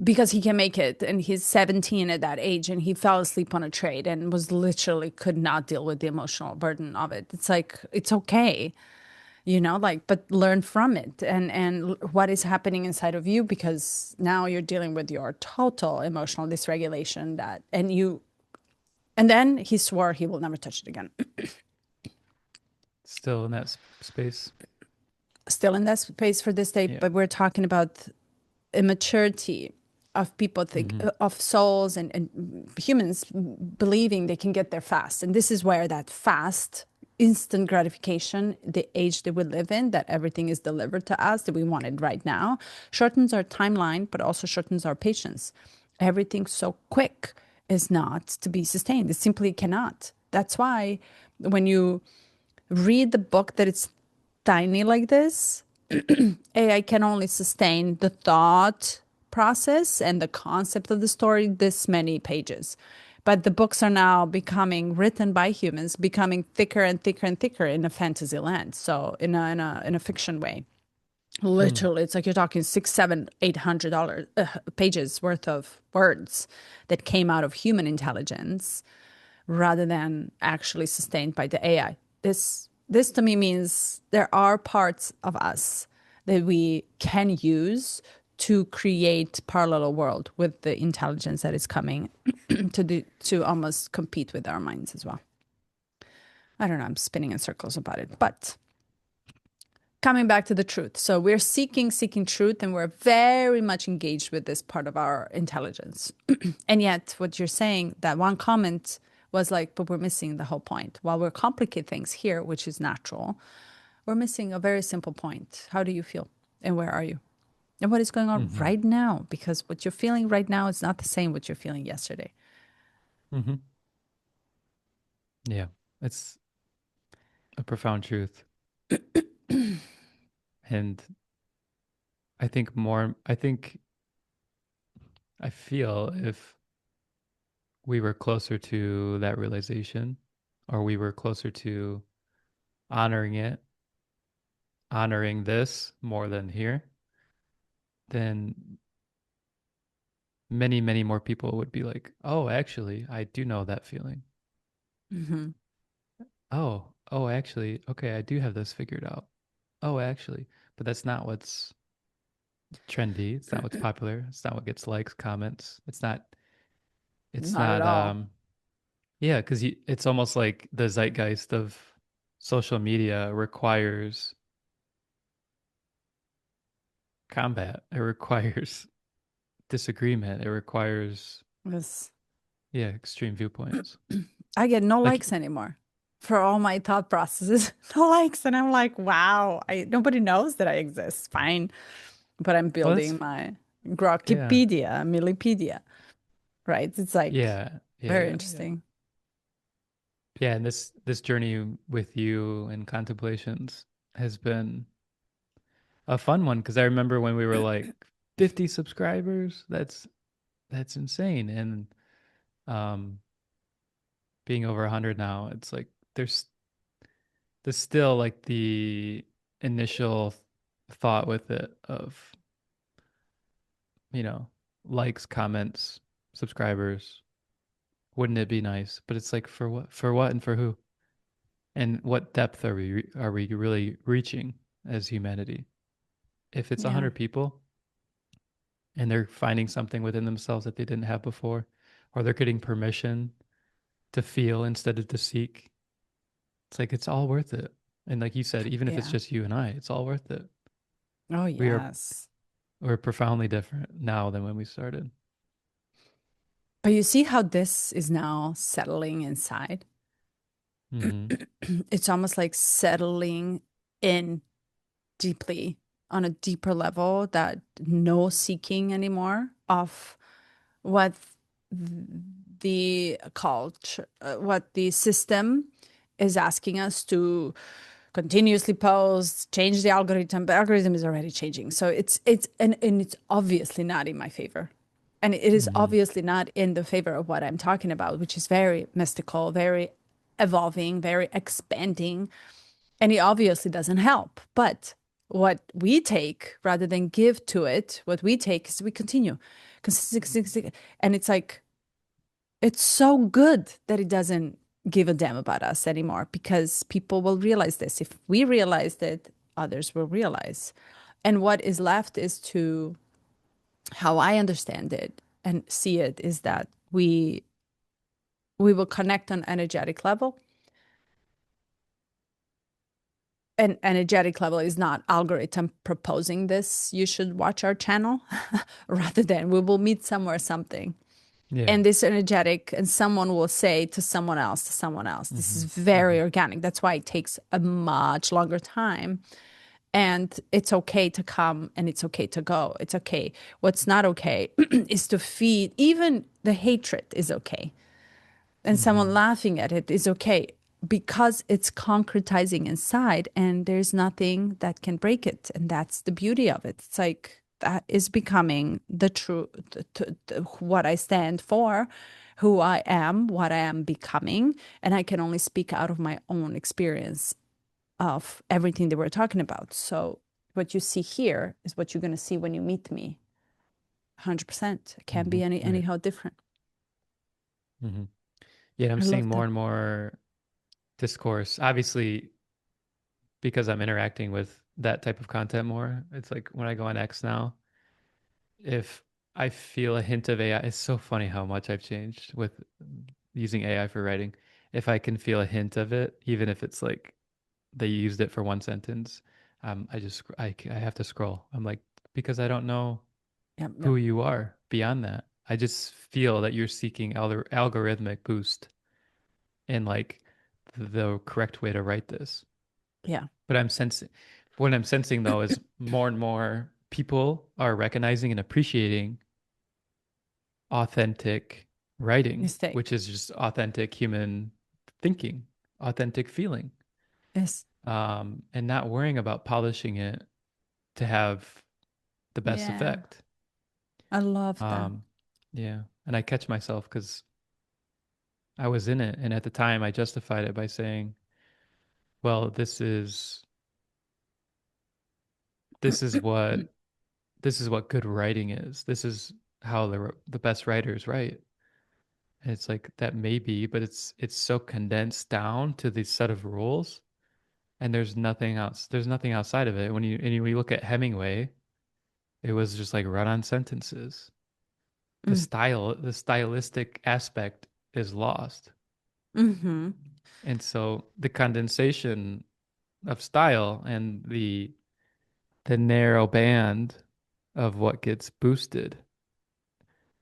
because he can make it, and he's 17 at that age, and he fell asleep on a trade and was literally could not deal with the emotional burden of it. It's like it's okay, like, but learn from it, and what is happening inside of you, because now you're dealing with your total emotional dysregulation, and then he swore he will never touch it again. Still in that space. Still in that space for this day, Yeah. but we're talking about immaturity of people think Hmm. of souls and humans believing they can get there fast. And this is where that fast instant gratification, the age that we live in, that everything is delivered to us, that we want it right now, shortens our timeline, but also shortens our patience. Everything so quick is not to be sustained. It simply cannot. That's why when you read the book that it's tiny like this, AI can only sustain the thought process and the concept of the story this many pages. But the books are now becoming written by humans, becoming thicker and thicker and thicker in a fantasy land. So in a fiction way. Hmm. Literally, it's like you're talking six, seven, $800 pages worth of words that came out of human intelligence rather than actually sustained by the AI. This to me means there are parts of us that we can use to create parallel world with the intelligence that is coming to almost compete with our minds as well. I don't know, I'm spinning in circles about it, but coming back to the truth. So we're seeking truth, and we're very much engaged with this part of our intelligence. And yet, what you're saying, that one comment was like, but we're missing the whole point. While we're complicate things here, which is natural, we're missing a very simple point. How do you feel? And where are you? And what is going on Hmm. right now? Because what you're feeling right now is not the same what you're feeling yesterday. Hmm. Yeah, it's a profound truth. And I feel if we were closer to that realization, or we were closer to honoring it, honoring this more than here, then many, many more people would be like, oh, actually, I do know that feeling. Hmm. Oh, actually, okay, I do have this figured out. Oh, actually, but that's not what's trendy. It's not what's popular. It's not what gets likes, comments. It's Not at not, all. yeah, because it's almost like the zeitgeist of social media requires combat. It requires disagreement. It requires, Yes. yeah, extreme viewpoints. I get no Like, likes anymore for all my thought processes. No likes. And I'm like, wow, nobody knows that I exist. Fine. But I'm well, building that's, my yeah, Grokkipedia, Millipedia, right? It's like yeah, yeah, very yeah, yeah. interesting. Yeah, and this journey with you and contemplations has been a fun one because I remember when we were like 50 subscribers. That's insane. And um being over 100 now, it's like there's still like the initial thought with it of, you know, likes, comments, subscribers. Wouldn't it be nice? But it's like for what and for who? And what depth are we really reaching as humanity? If it's Yeah. 100 people and they're finding something within themselves that they didn't have before, or they're getting permission to feel instead of to seek, it's like it's all worth it. And like you said, even if it's Yeah. just you and I, it's all worth it. Oh, We are yes. we're profoundly different now than when we started. But you see how this is now settling inside? Mm-hmm. It's almost like settling in deeply on a deeper level that no seeking anymore of what the culture, what the system is asking us to continuously post, change the algorithm, but algorithm is already changing. So and it's obviously not in my favor. And it is Mm-hmm. obviously not in the favor of what I'm talking about, which is very mystical, very evolving, very expanding, and it obviously doesn't help. But what we take rather than give to it, what we take is we continue. And it's like, it's so good that it doesn't give a damn about us anymore because people will realize this. If we realized it, others will realize. And what is left is to, how I understand it and see it, is that we will connect on energetic level. An energetic level is not algorithm proposing this. You should watch our channel rather than we will meet somewhere something. Yeah. And this energetic, and someone will say to someone else. This is Mm-hmm. very Mm-hmm. organic. That's why it takes a much longer time. And it's okay to come and it's okay to go. It's okay. What's not okay is to feed, even the hatred is okay, and someone Mm-hmm. laughing at it is okay because it's concretizing inside and there's nothing that can break it. And that's the beauty of it. It's like that is becoming the true, what I stand for, who I am, what I am becoming. And I can only speak out of my own experience of everything that we're talking about. So what you see here is what you're going to see when you meet me. 100%. It can't Mm-hmm. be Right. anyhow different. Mm-hmm. Yeah, I'm I seeing love more that. and more discourse. Obviously, because I'm interacting with that type of content more. It's like when I go on X now, if I feel a hint of AI, it's so funny how much I've changed with using AI for writing. If I can feel a hint of it, even if it's like they used it for one sentence, I have to scroll. I'm like, because I don't know Yep, yep. who you are beyond that. I just feel that you're seeking algorithmic boost in like the correct way to write this. Yeah. But what I'm sensing though is more and more people are recognizing and appreciating authentic. writing, which Mistake. is just authentic human thinking, authentic feeling, Yes. and not worrying about polishing it to have the best Yeah. effect. I love that. Um, yeah. And I catch myself because I was in it. And at the time, I justified it by saying, well, this is what this is what good writing is. This is how the best writers write. And it's like that may be, but it's so condensed down to this set of rules, and there's nothing else. There's nothing outside of it. When you look at Hemingway, it was just like run-on sentences. Mm. The stylistic aspect is lost. Mm-hmm. And so the condensation of style and the narrow band of what gets boosted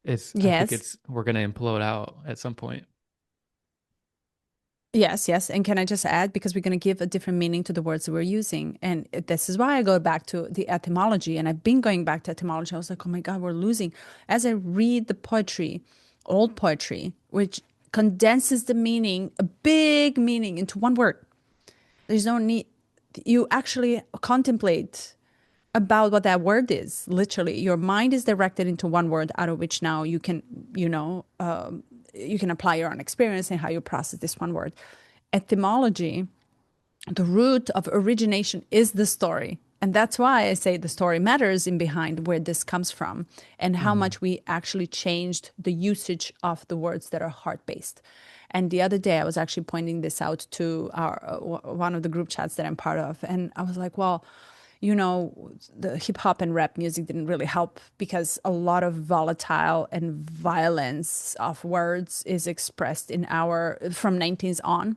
I think Yes. it's we're gonna implode out at some point. Yes, yes. And can I just add, because we're going to give a different meaning to the words that we're using. And this is why I go back to the etymology. And I've been going back to etymology. I was like, oh my God, we're losing. As I read the poetry, old poetry, which condenses the meaning, a big meaning, into one word. There's no need. You actually contemplate about what that word is. Literally, your mind is directed into one word, out of which now you can, you can apply your own experience and how you process this one word. Etymology, the root of origination, is the story. And that's why I say the story matters in behind where this comes from and how Mm-hmm. much we actually changed the usage of the words that are heart based. And the other day, I was actually pointing this out to one of the group chats that I'm part of. And I was like, well, the hip hop and rap music didn't really help because a lot of volatile and violence of words is expressed in our from 19s on.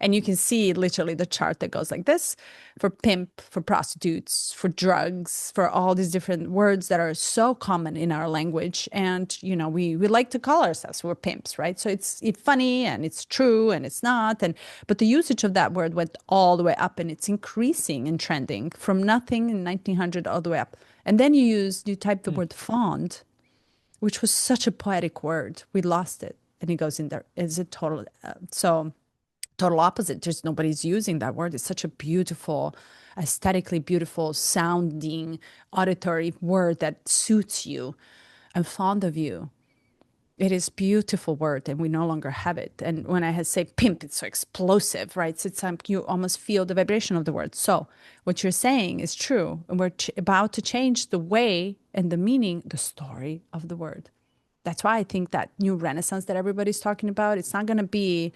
And you can see literally the chart that goes like this for pimp, for prostitutes, for drugs, for all these different words that are so common in our language. And, we like to call ourselves, we're pimps, right? So it's funny and it's true and it's not. But the usage of that word went all the way up and it's increasing and trending from nothing in 1900 all the way up. And then you type the Hmm. word fond, which was such a poetic word. We lost it. And it goes in there. It's a total opposite. Just nobody's using that word. It's such a beautiful, aesthetically beautiful sounding auditory word that suits you. I'm fond of you. It is beautiful word and we no longer have it. And when I say pimp, it's so explosive, right? So it's you almost feel the vibration of the word. So what you're saying is true. And we're about to change the way and the meaning, the story of the word. That's why I think that new renaissance that everybody's talking about, it's not going to be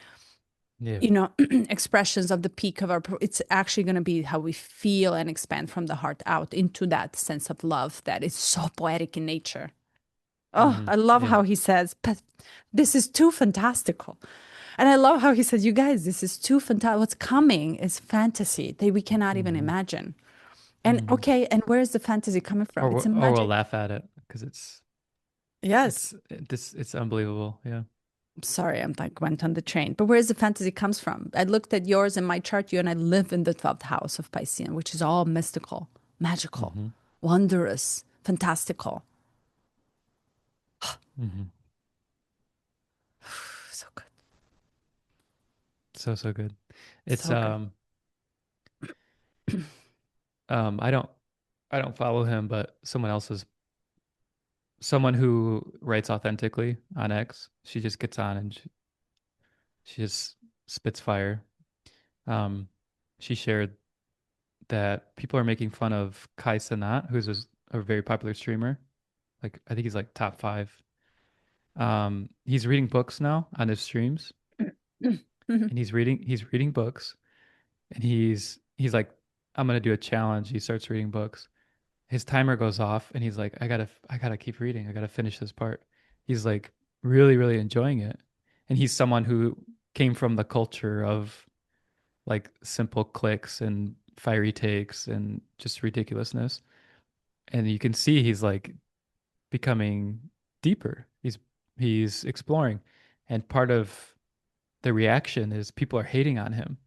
Yeah. expressions of the peak of it's actually going to be how we feel and expand from the heart out into that sense of love that is so poetic in nature. Oh, Mm-hmm. I love Yeah. how he says, but this is too fantastical. And I love how he says, you guys, this is too fantastic. What's coming is fantasy that we cannot even Mm-hmm. imagine. And Mm-hmm. okay, and where's the fantasy coming from? It's a Or we'll magic. laugh at it because Yes. it's unbelievable. Yeah. Sorry, I'm like went on the train. But where's the fantasy comes from? I looked at yours and my chart, you and I live in the 12th house of Piscean, which is all mystical, magical, Mm-hmm. wondrous, fantastical. Mm-hmm. So good. So so good. It's So good. I don't follow him, but someone who writes authentically on X, she just gets on and she just spits fire. Um, she shared that people are making fun of Kai Cenat, who's a very popular streamer. Like I think he's like top five. He's reading books now on his streams, Mhm. and he's reading books, and he's like, I'm gonna do a challenge. He starts reading books. His timer goes off, and he's like, I gotta keep reading. I gotta finish this part. He's like really really enjoying it, and he's someone who came from the culture of like simple clicks and fiery takes and just ridiculousness. And you can see he's like becoming deeper. He's exploring. And part of the reaction is people are hating on him.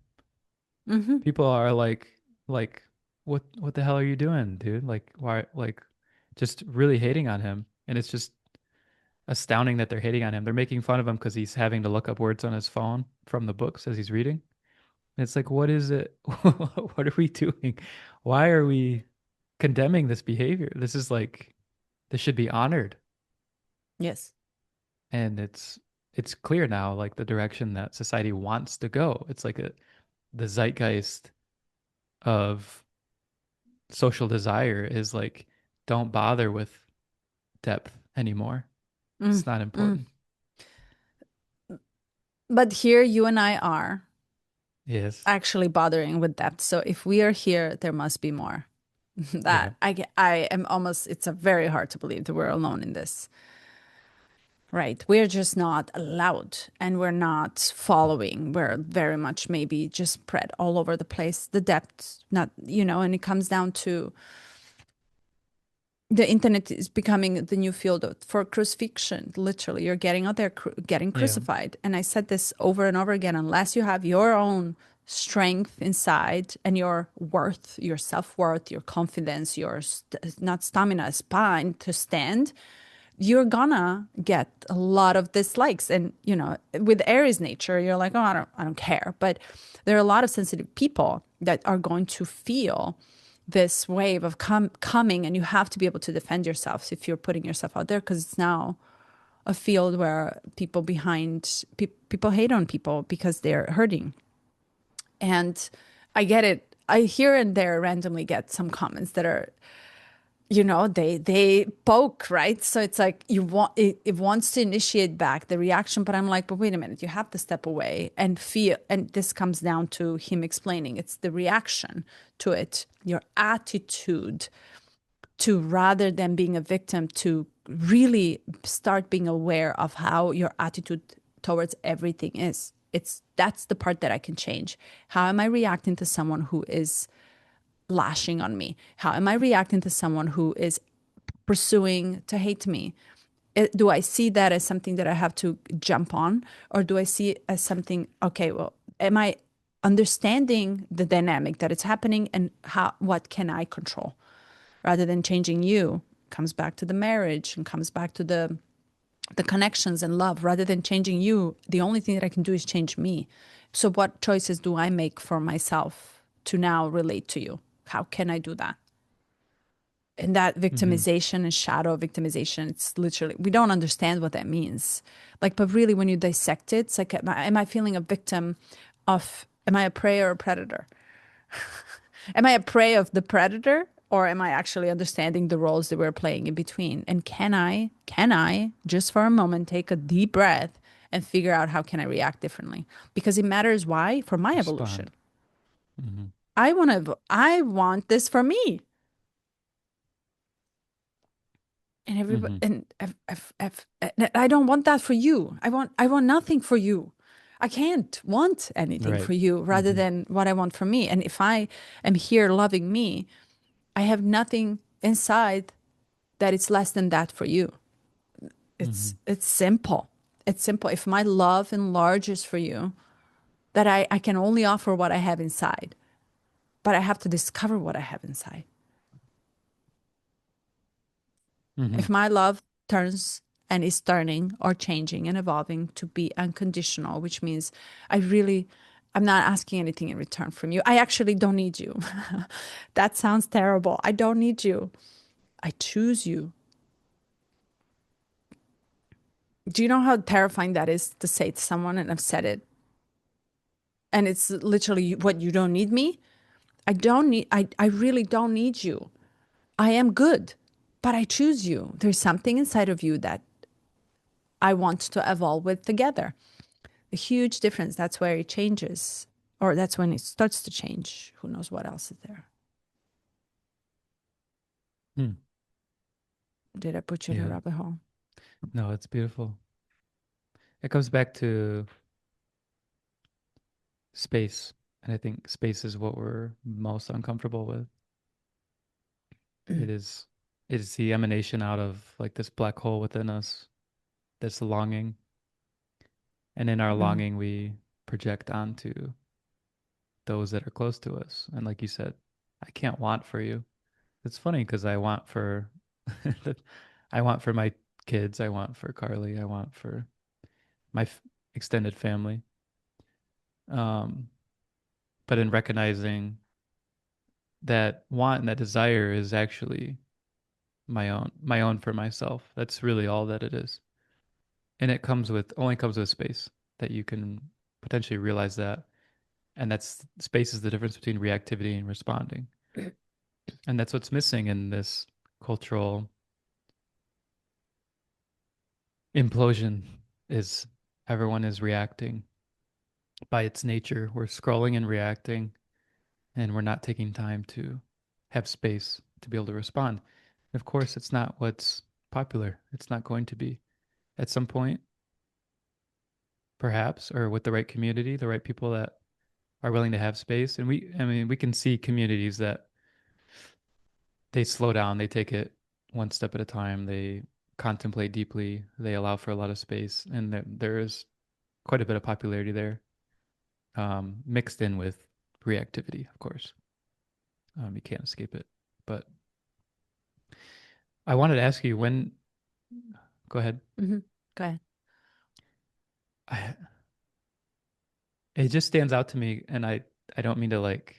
Mhm. People are like what the hell are you doing, dude? Like why like just really hating on him. And it's just astounding that they're hating on him. They're making fun of him because he's having to look up words on his phone from the books as he's reading. And it's like, what is it? What are we doing? Why are we condemning this behavior? This is like, this should be honored. Yes. And it's clear now, like the direction that society wants to go. It's like the zeitgeist of social desire is like, don't bother with depth anymore. Mm, It's not mm. important. But here you and I are Yes. actually bothering with depth. So if we are here, there must be more. Yeah. I am almost, it's a very hard to believe that we're alone in this. Right. We're just not allowed and we're not following. We're very much maybe just spread all over the place. The depth, not, and it comes down to the internet is becoming the new field for crucifixion. Literally, you're getting out there, getting Yeah. crucified. And I said this over and over again, unless you have your own strength inside and your worth, your self-worth, your confidence, your not stamina, spine to stand, you're gonna get a lot of dislikes. And with Aries nature, you're like, oh, I don't care. But there are a lot of sensitive people that are going to feel this wave of coming, and you have to be able to defend yourself if you're putting yourself out there, because it's now a field where people hate on people because they're hurting. And I get it. I here and there randomly get some comments that are, they poke, right? So it's like it wants to initiate back the reaction, but I'm like, but wait a minute, you have to step away and feel. And this comes down to him explaining it's the reaction to it, your attitude, to rather than being a victim, to really start being aware of how your attitude towards everything is. That's the part that I can change. How am I reacting to someone who is lashing on me? How am I reacting to someone who is pursuing to hate me? Do I see that as something that I have to jump on? Or do I see it as something, okay, well, am I understanding the dynamic that it's happening, and what can I control? Rather than changing you, comes back to the marriage and comes back to the connections and love. Rather than changing you, the only thing that I can do is change me. So what choices do I make for myself to now relate to you? How can I do that? And that Hmm. victimization and shadow victimization, it's literally, we don't understand what that means. Like, but really, when you dissect it, it's like, am I feeling a victim of, am I a prey or a predator? Am I a prey of the predator, or am I actually understanding the roles that we're playing in between? And can I just for a moment take a deep breath and figure out how can I react differently? Because it matters. Why? For my evolution. Respond. Hmm. I want this for me. And everybody, Hmm. and I don't want that for you. I want nothing for you. I can't want anything Right. for you rather Hmm. than what I want for me. And if I am here loving me, I have nothing inside that it's less than that for you. It's Hmm. it's simple. It's simple. If my love enlarges for you, that I can only offer what I have inside, but I have to discover what I have inside. Hmm. If my love turns and is turning or changing and evolving to be unconditional, which means I really, I'm not asking anything in return from you. I actually don't need you. That sounds terrible. I don't need you. I choose you. Do you know how terrifying that is to say to someone? And I've said it. And it's literally, what, you don't need me? I really don't need you. I am good, but I choose you. There's something inside of you that I want to evolve with together. A huge difference. That's where it changes, or that's when it starts to change. Who knows what else is there? Hmm. Did I put you in a Yeah. rabbit hole? No, it's beautiful. It comes back to space. And I think space is what we're most uncomfortable with. It is it is the emanation out of like this black hole within us that's longing. And in our Mm. longing we project onto those that are close to us. And like you said, I can't want for you. It's funny because I want for I want for my kids, I want for Carly, I want for my extended family. Um, but in recognizing that want and that desire is actually my own for myself. That's really all that it is. And it comes with only comes with space that you can potentially realize that. And that's space is the difference between reactivity and responding. And that's what's missing in this cultural implosion is everyone is reacting by its nature. We're scrolling and reacting, and we're not taking time to have space to be able to respond. Of course, it's not what's popular. It's not going to be. At some point, perhaps, or with the right community, the right people that are willing to have space. And I mean, we can see communities that they slow down, they take it one step at a time, they contemplate deeply, they allow for a lot of space, and there is quite a bit of popularity there, mixed in with reactivity, of course. You can't escape it. But I wanted to ask you when, go ahead. Hmm. Go ahead. I, it just stands out to me, and I don't mean to like,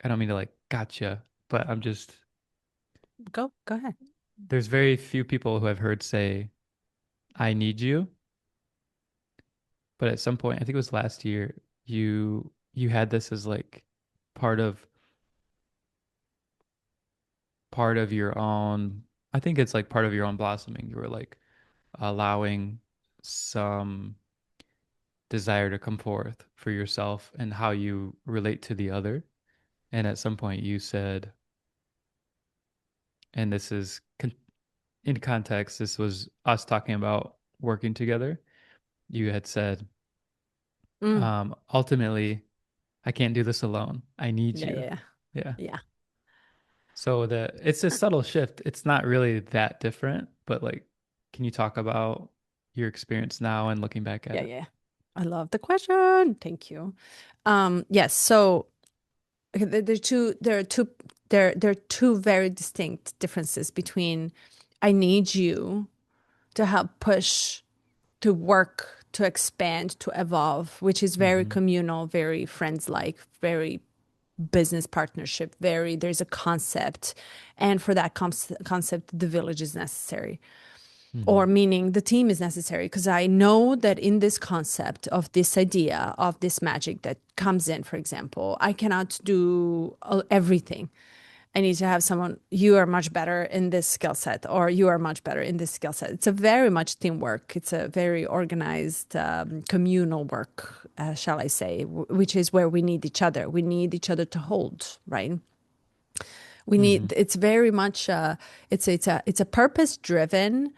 I don't mean to like gotcha, but I'm just, Go ahead. there's very few people who I've heard say, I need you. But at some point, I think it was last year, you had this as like part of part of your own, I think it's like part of your own blossoming. You were like allowing some desire to come forth for yourself and how you relate to the other. And at some point you said, and this is in context, this was us talking about working together. You had said, Mm. ultimately, I can't do this alone. I need Yeah, you. yeah, Yeah. yeah. So it's a subtle shift. It's not really that different, but like, can you talk about your experience now and looking back at Yeah, it? yeah. I love the question. Thank you. Yes, so okay, there are two very distinct differences between I need you to help push, to work, to expand, to evolve, which is very Mm-hmm. communal, very friends-like, very business partnership, very there's a concept. And for that concept, the village is necessary. Mm-hmm. Or meaning the team is necessary because I know that in this concept of this idea of this magic that comes in, for example, I cannot do everything. I need to have someone, you are much better in this skill set, or you are much better in this skill set. It's a very much teamwork. It's a very organized, communal work, shall I say, which is where we need each other. We need each other to hold, right? We Mm-hmm. need, it's very much, it's a purpose driven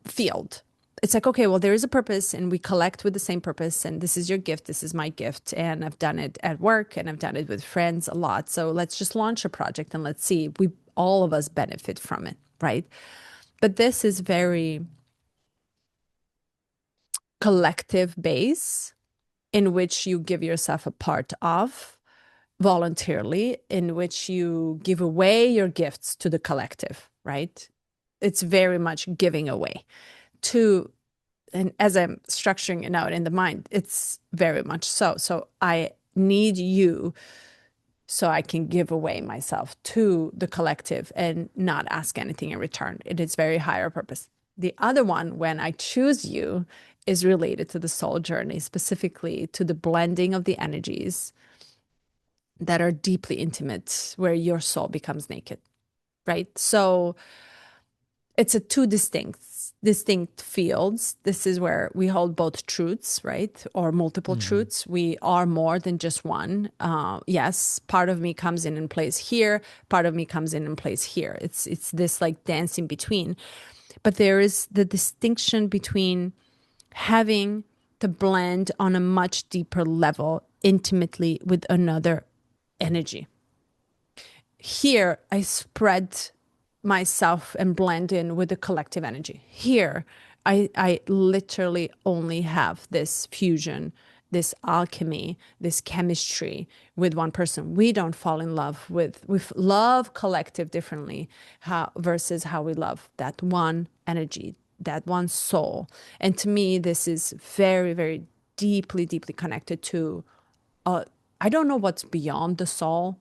field. It's like, okay, well, there is a purpose and we collect with the same purpose. And this is your gift. This is my gift. And I've done it at work and I've done it with friends a lot. So let's just launch a project and let's see. We, all of us benefit from it, right? But this is very collective base in which you give yourself a part of voluntarily, in which you give away your gifts to the collective, right? It's very much giving away to, and as I'm structuring it out in the mind, it's very much so. So I need you so I can give away myself to the collective and not ask anything in return. It is very higher purpose. The other one, when I choose you, is related to the soul journey, specifically to the blending of the energies that are deeply intimate, where your soul becomes naked, right? So it's a two distinct fields. This is where we hold both truths, right? Or multiple Mm-hmm. truths. We are more than just one. Yes, part of me comes in and plays here, part of me comes in and plays here. It's this like dance in between. But there is the distinction between having to blend on a much deeper level intimately with another energy. Here, I spread myself and blend in with the collective energy. Here, I literally only have this fusion this alchemy, this chemistry with one person. We don't fall in love we love collective differently versus how we love that one energy, that one soul. And to me, this is very, very deeply, deeply connected to, uh, I don't know what's beyond the soul.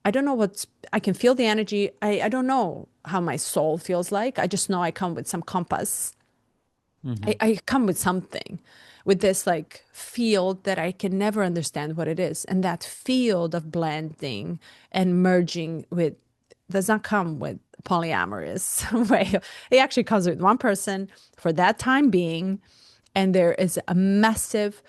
I don't know I can feel the energy. I don't know how my soul feels like. I just know I come with some compass. Hmm. I come with something, with this like field that I can never understand what it is. And that field of blending and merging with does not come with polyamorous way. It actually comes with one person for that time being. And there is a massive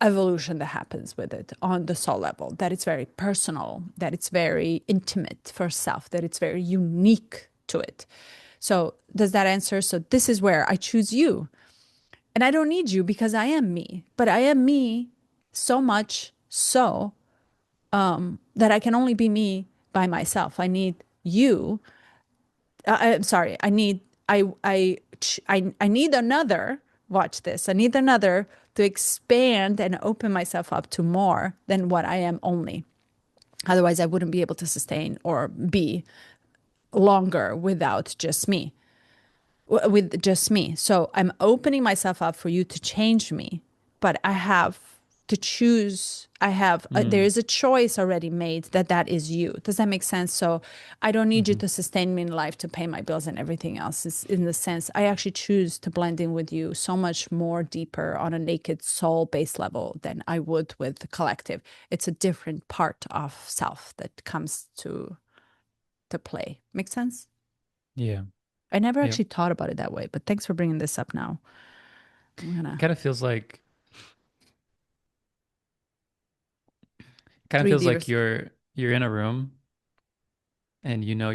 evolution that happens with it on the soul level, that it's very personal, that it's very intimate for self, that it's very unique to it. So does that answer? So this is where I choose you. And I don't need you because I am me, but I am me so much so that I can only be me by myself. I need you. I'm sorry. I need another. Watch this. I need another to expand and open myself up to more than what I am only. Otherwise, I wouldn't be able to sustain or be longer without just me. With just me. So I'm opening myself up for you to change me, but I have to choose. There Mm. is a choice already made that is you. Does that make sense? So I don't need you Hmm. to sustain me in life to pay my bills and everything else. It's in the sense I actually choose to blend in with you so much more deeper on a naked soul based level than I would with the collective. It's a different part of self that comes to play. Make sense? Yeah. I never Yep. actually thought about it that way, but thanks for bringing this up now. I'm It gonna kind of feels like kind of feels 3D like yours. you're in a room and you know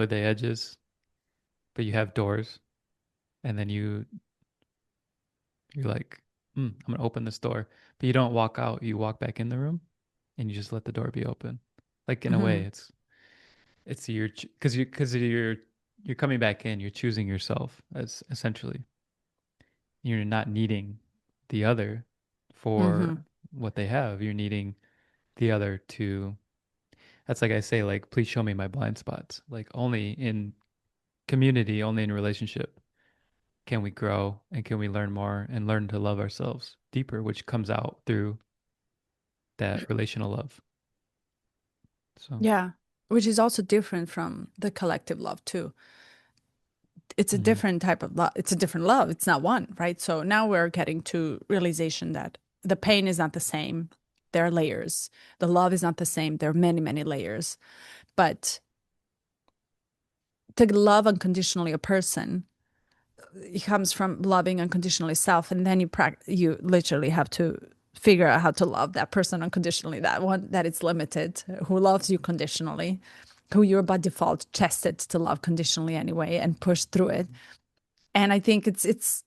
the edges, but you have doors, and then you're like, I'm gonna open this door, but you don't walk out. You walk back in the room, and you just let the door be open. Like in a way, Hmm. it's your because you're coming back in. You're choosing yourself as essentially. You're not needing the other Hmm. for what they have. You're needing the other to. That's like I say, like, please show me my blind spots. Like only in community, only in relationship can we grow and can we learn more and learn to love ourselves deeper, which comes out through that relational love. So, Yeah, which is also different from the collective love too. It's a mhm. different type of love. It's a different love. It's not one, right? So now we're getting to realization that the pain is not the same. There are layers. The love is not the same. There are many, many layers. But to love unconditionally a person, it comes from loving unconditionally self, and then you literally have to figure out how to love that person unconditionally, that one that is limited, who loves you conditionally, who you're by default tested to love conditionally anyway and push through it. And I think it's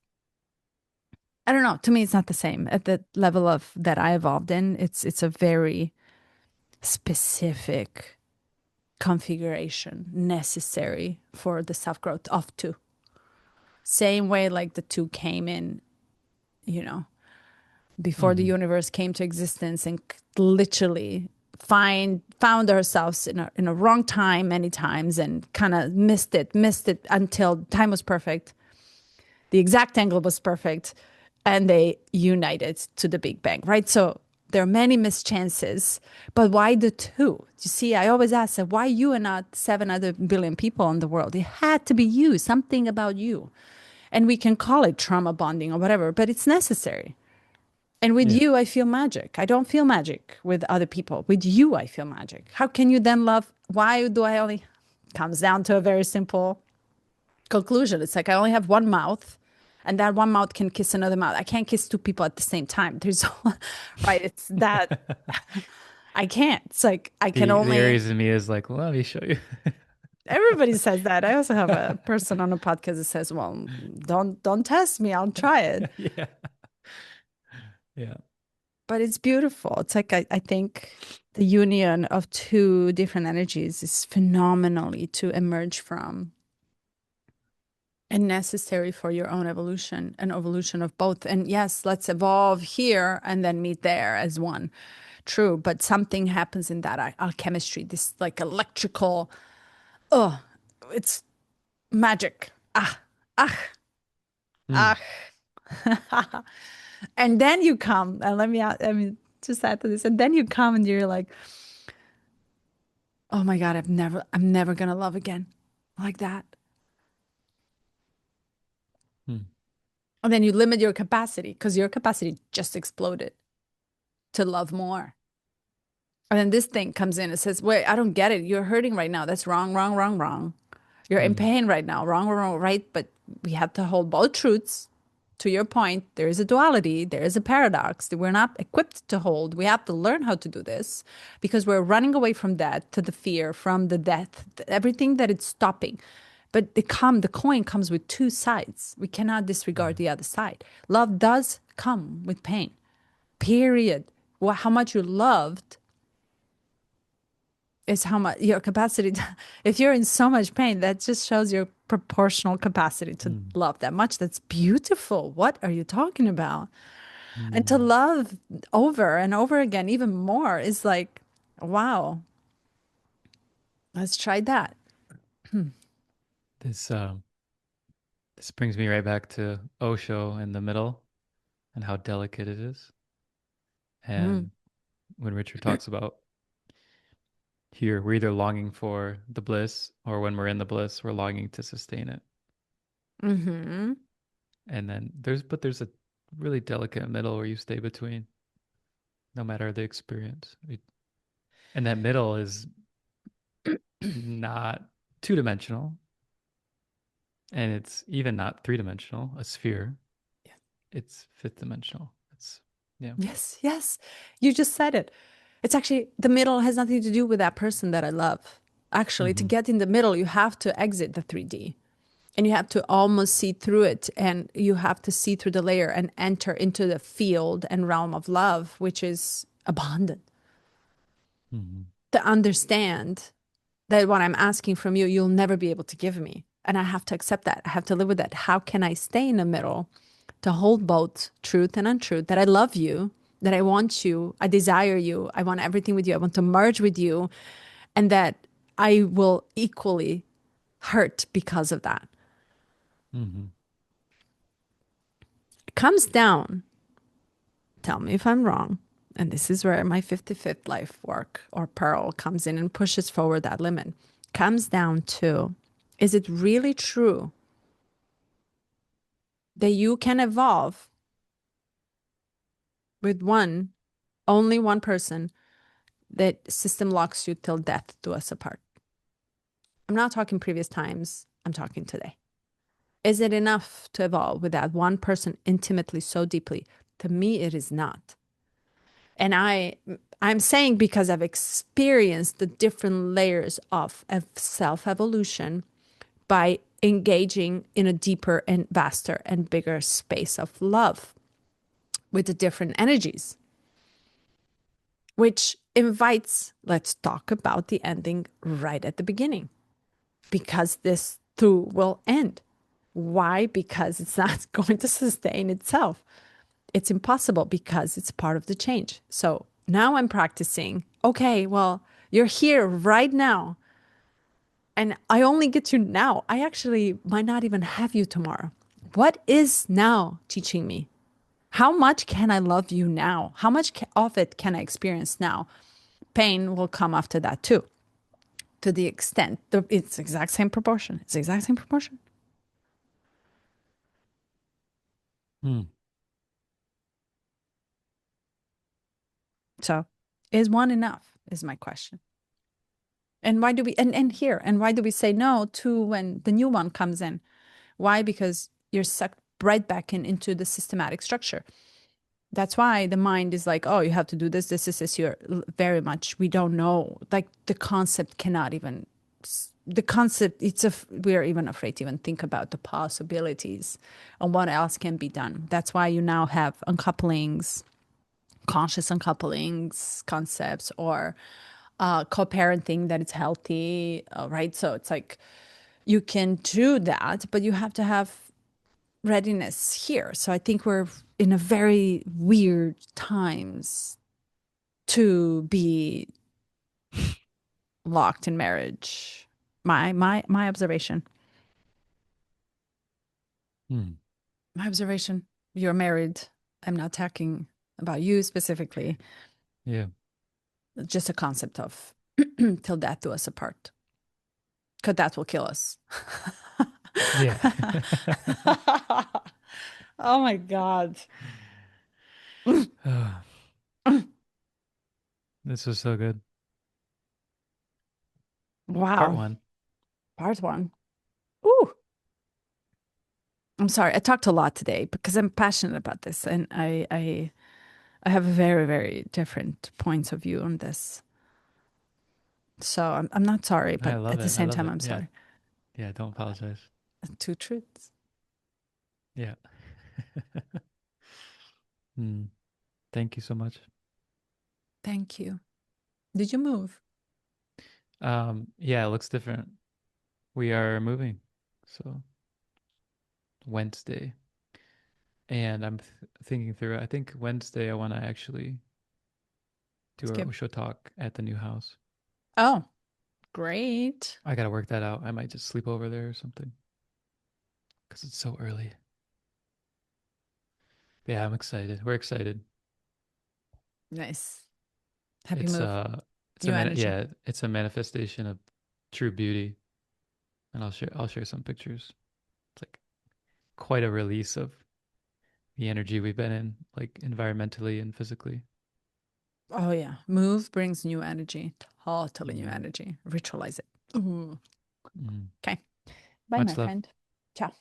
I don't know, to me it's not the same at the level of that I evolved in. It's a very specific configuration necessary for the self growth of two, same way like the two came in, you know, before the Mhm. universe came to existence, and literally found ourselves in a wrong time many times and kind of missed it until time was perfect, the exact angle was perfect, and they united to the big bang, right? So there are many mischances, but why the two? You see, I always ask that, why you and not 7 other billion people in the world? It had to be you, something about you. And we can call it trauma bonding or whatever, but it's necessary. And with Yeah. you, I feel magic. I don't feel magic with other people. With you, I feel magic. How can you then love? Why do I only? Comes down to a very simple conclusion. It's like I only have one mouth, and that one mouth can kiss another mouth. I can't kiss two people at the same time. There's, right? It's that I can't. It's like I can The only. Aries in me is like, well, let me show you. Everybody says that. I also have a person on a podcast that says, "Well, don't test me. I'll try it." Yeah. Yeah. But it's beautiful. It's like I think the union of two different energies is phenomenally to emerge from. And necessary for your own evolution, an evolution of both. And yes, let's evolve here and then meet there as one. True, but something happens in that alchemistry, this like electrical, oh, it's magic. Ah, ah, Hmm. ah. And then you come, and I mean, just add to this, and then you come and you're like, oh my God, I'm never gonna love again like that. Hmm. And then you limit your capacity because your capacity just exploded to love more. And then this thing comes in and says, wait, I don't get it. You're hurting right now. That's wrong, wrong, wrong, wrong. You're in Hmm. pain right now. Wrong, wrong, wrong, right? But we have to hold both truths. To your point, there is a duality, there is a paradox that we're not equipped to hold. We have to learn how to do this because we're running away from that to the fear, from the death, everything that it's stopping. But the coin comes with two sides. We cannot disregard the other side. Love does come with pain. Period. Well, how much you loved is how much your capacity if you're in so much pain, that just shows your proportional capacity to Hmm. love that much. That's beautiful. What are you talking about? And to Hmm. love over and over again even more is like, wow, let's try that. This this brings me right back to Osho in the middle and how delicate it is. Mm. And when Richard talks about here, we're either longing for the bliss, or when we're in the bliss, we're longing to sustain it. Mm-hmm. And then there's a really delicate middle where you stay between, no matter the experience. And that middle is not two-dimensional, and it's even not three-dimensional, a sphere. It's fifth dimensional. It's yeah. Yes, yes. You just said it. It's actually the middle has nothing to do with that person that I love. Actually, to Mm-hmm. get in the middle, you have to exit the 3D and you have to almost see through it and you have to see through the layer and enter into the field and realm of love, which is abundant. Mm-hmm. To understand that what I'm asking from you, you'll never be able to give me. And I have to accept that. I have to live with that. How can I stay in the middle to hold both truth and untruth? That I love you, that I want you, I desire you, I want everything with you, I want to merge with you, and that I will equally hurt because of that. Mm-hmm. It comes down, tell me if I'm wrong, and this is where my 55th life work or pearl comes in and pushes forward that limit. Comes down to, is it really true that you can evolve with only one person, that system locks you till death do us apart? I'm not talking previous times, I'm talking today. Is it enough to evolve with that one person intimately so deeply? To me, it is not. And I'm saying because I've experienced the different layers of self-evolution by engaging in a deeper and vaster and bigger space of love with the different energies, which invites, let's talk about the ending right at the beginning, because this too will end. Why? Because it's not going to sustain itself. It's impossible because it's part of the change. So now I'm practicing. Okay, well, you're here right now. And I only get you now. I actually might not even have you tomorrow. What is now teaching me? How much can I love you now? How much of it can I experience now? Pain will come after that too, to the extent it's exact same proportion. It's the exact same proportion. Hmm. So, is one enough? Is my question. And why do we and why do we say no to when the new one comes in? Why? Because you're sucked right back into the systematic structure. That's why the mind is like, oh, you have to do this, this is your very much. We don't know. Like the concept cannot even the concept we're even afraid to even think about the possibilities and what else can be done. That's why you now have uncouplings, conscious uncouplings concepts, or co-parenting that it's healthy, right? So it's like you can do that, but you have to have readiness here. So I think we're in a very weird times to be locked in marriage. My observation. Hmm. My observation. You're married. I'm not talking about you specifically. Yeah. Just a concept of till death do us apart. Because that will kill us. Yeah. Oh my God. This was so good. Part Wow. one. Part one. Ooh. I'm sorry. I talked a lot today because I'm passionate about this, and I have very, very different points of view on this. So I'm not sorry, I but love at the it. I same love time, it. I'm Yeah. sorry. Yeah. Don't apologize. Two truths. Yeah. Hmm. Thank you so much. Thank you. Did you move? Yeah, it looks different. We are moving. So Wednesday. And I'm thinking through it. I think Wednesday I want to actually do our Skip. Osho talk at the new house. Oh, great. I got to work that out. I might just sleep over there or something because it's so early. But yeah, I'm excited. We're excited. Nice. Happy It's move. uh New energy. yeah, it's a manifestation of true beauty. And I'll share some pictures. It's like quite a release of the energy we've been in, like environmentally and physically. Oh yeah. Move brings new energy. Totally new Mm. energy. Ritualize it. Ooh. Mm. Okay. Bye, my Much love. friend. Ciao.